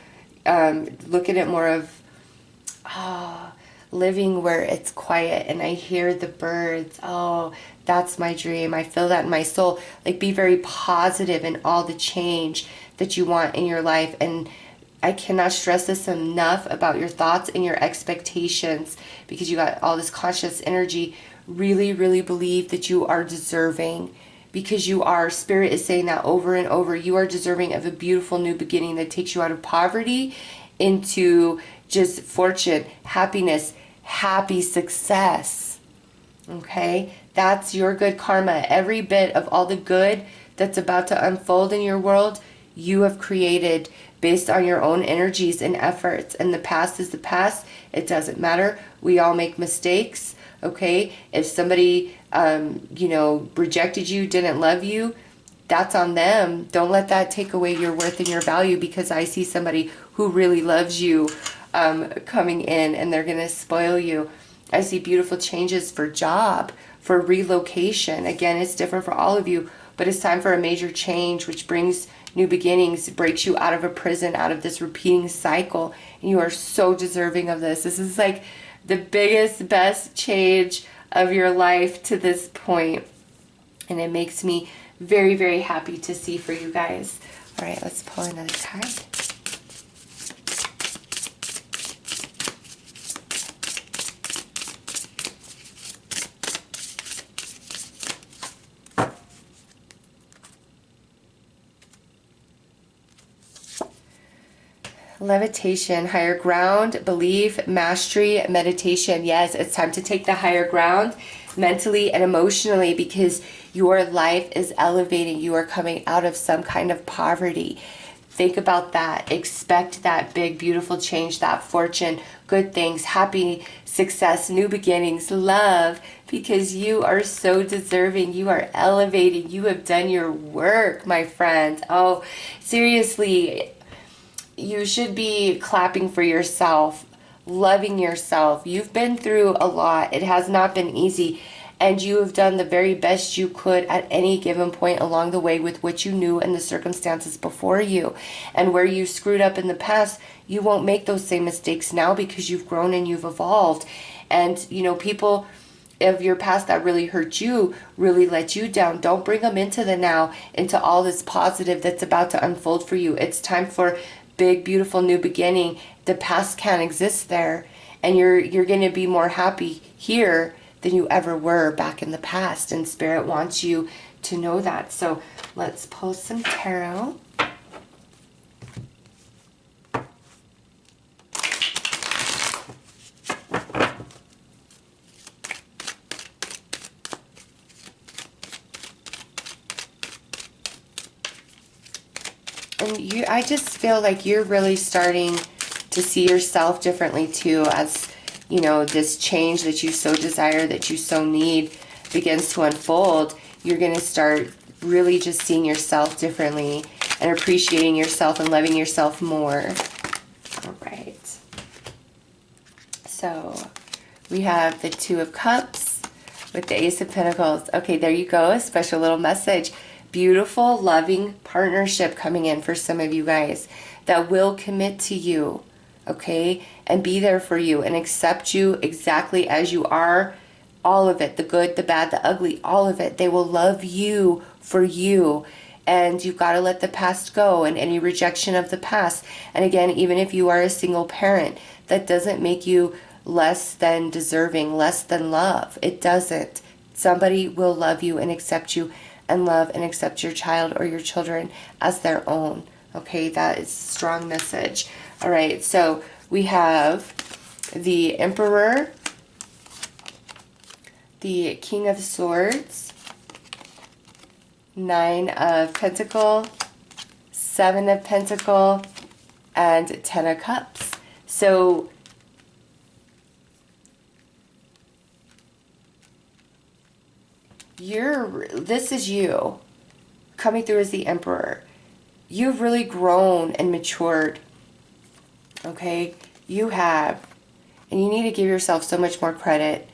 Look at it more of, living where it's quiet and I hear the birds. Oh, that's my dream. I feel that in my soul. Like, be very positive in all the change that you want in your life, and I cannot stress this enough about your thoughts and your expectations, because you got all this conscious energy. Really, really believe that you are deserving, because you are. Spirit is saying that over and over. You are deserving of a beautiful new beginning that takes you out of poverty into just fortune, happiness, happy success. Okay? That's your good karma. Every bit of all the good that's about to unfold in your world, you have created based on your own energies and efforts. And the past is the past. It doesn't matter. We all make mistakes. Okay? If somebody, rejected you, didn't love you, that's on them. Don't let that take away your worth and your value, because I see somebody who really loves you coming in, and they're going to spoil you. I see beautiful changes for job, for relocation. Again, it's different for all of you, but it's time for a major change, which brings new beginnings, breaks you out of a prison, out of this repeating cycle. And you are so deserving of this. This is like the biggest, best change of your life to this point. And it makes me very, very happy to see for you guys. All right, let's pull another card. Levitation, higher ground, belief, mastery, meditation. Yes, it's time to take the higher ground mentally and emotionally, because your life is elevating. You are coming out of some kind of poverty. Think about that. Expect that big, beautiful change, that fortune, good things, happy success, new beginnings, love, because you are so deserving. You are elevating. You have done your work, my friend. Oh, seriously. You should be clapping for yourself, loving yourself. You've been through a lot. It has not been easy. And you have done the very best you could at any given point along the way with what you knew and the circumstances before you. And where you screwed up in the past, you won't make those same mistakes now, because you've grown and you've evolved. And, people of your past that really hurt you, really let you down, don't bring them into the now, into all this positive that's about to unfold for you. It's time for big, beautiful new beginning. The past can't exist there, and you're going to be more happy here than you ever were back in the past, and Spirit wants you to know that. So let's pull some tarot. And I just feel like you're really starting to see yourself differently too, as this change that you so desire, that you so need, begins to unfold. You're going to start really just seeing yourself differently and appreciating yourself and loving yourself more. All right. So we have the Two of Cups with the Ace of Pentacles. Okay, there you go. A special little message. Beautiful, loving partnership coming in for some of you guys that will commit to you, okay, and be there for you and accept you exactly as you are. All of it, the good, the bad, the ugly, all of it. They will love you for you. And you've got to let the past go and any rejection of the past. And again, even if you are a single parent, that doesn't make you less than deserving, less than love. It doesn't. Somebody will love you and accept you and love and accept your child or your children as their own. Okay, that is a strong message. All right, so we have the Emperor, the King of Swords, Nine of Pentacles, Seven of Pentacles, and Ten of Cups. So this is you coming through as the Emperor. You've really grown and matured. Okay? You have. And you need to give yourself so much more credit.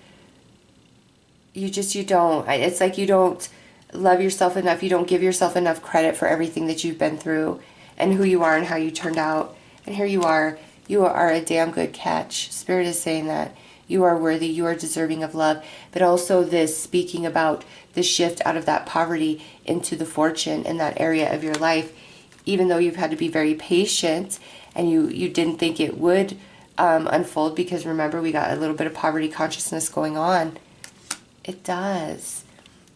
You don't. It's like you don't love yourself enough. You don't give yourself enough credit for everything that you've been through and who you are and how you turned out. And here you are. You are a damn good catch. Spirit is saying that. You are worthy. You are deserving of love. But also this, speaking about the shift out of that poverty into the fortune in that area of your life. even though you've had to be very patient and you didn't think it would unfold, because remember, we got a little bit of poverty consciousness going on. It does.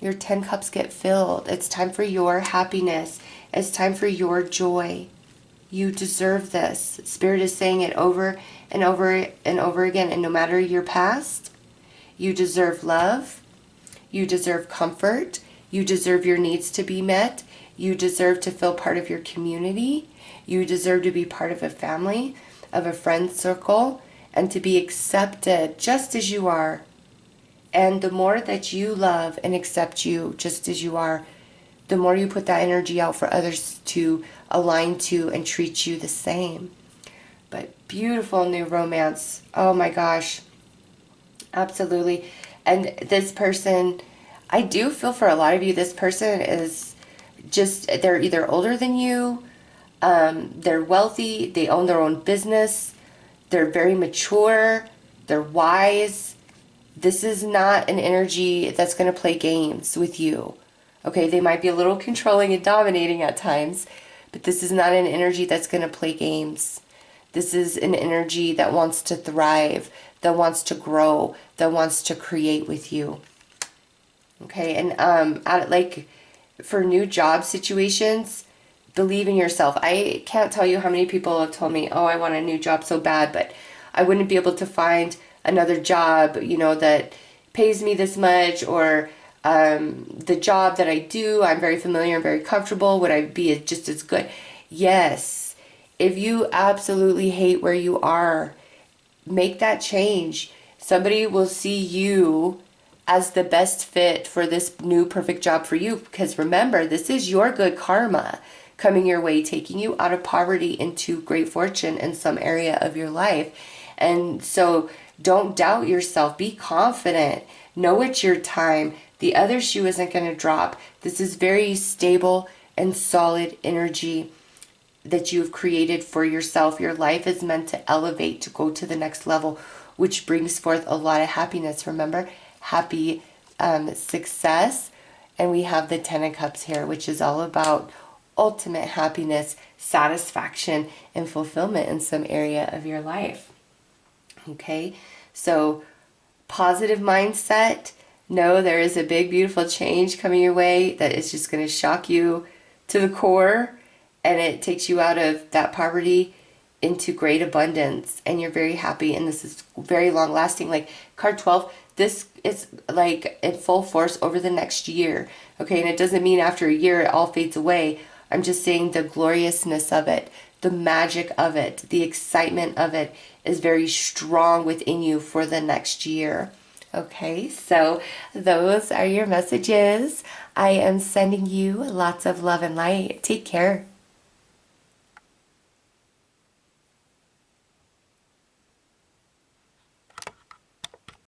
Your 10 cups get filled. It's time for your happiness. It's time for your joy. You deserve this. Spirit is saying it over and over and over again. And no matter your past, you deserve love. You deserve comfort. You deserve your needs to be met. You deserve to feel part of your community. You deserve to be part of a family, of a friend circle, and to be accepted just as you are. And the more that you love and accept you just as you are, the more you put that energy out for others to align to and treat you the same. But beautiful new romance. Oh my gosh. Absolutely. And this person, I do feel for a lot of you, this person is just, they're either older than you, they're wealthy, they own their own business, they're very mature, they're wise. This is not an energy that's going to play games with you. Okay, they might be a little controlling and dominating at times, but this is not an energy that's going to play games. This is an energy that wants to thrive, that wants to grow, that wants to create with you. Okay, and like for new job situations, believe in yourself. I can't tell you how many people have told me, oh, I want a new job so bad, but I wouldn't be able to find another job, you know, that pays me this much, or the job that I do, I'm very familiar and very comfortable. Would I be just as good? Yes. If you absolutely hate where you are, make that change. Somebody will see you as the best fit for this new perfect job for you, because remember, this is your good karma coming your way, taking you out of poverty into great fortune in some area of your life. And so don't doubt yourself. Be confident. Know it's your time. The other shoe isn't going to drop. This is very stable and solid energy that you've created for yourself. Your life is meant to elevate, to go to the next level, which brings forth a lot of happiness. Remember, happy success. And we have the 10 of Cups here, which is all about ultimate happiness, satisfaction, and fulfillment in some area of your life. Okay, so positive mindset. Know there is a big, beautiful change coming your way that is just going to shock you to the core, and it takes you out of that poverty into great abundance, and you're very happy, and this is very long lasting. Like card 12, this is like in full force over the next year. Okay, and it doesn't mean after a year it all fades away. I'm just saying the gloriousness of it, the magic of it, the excitement of it is very strong within you for the next year. Okay, so those are your messages. I am sending you lots of love and light. Take care.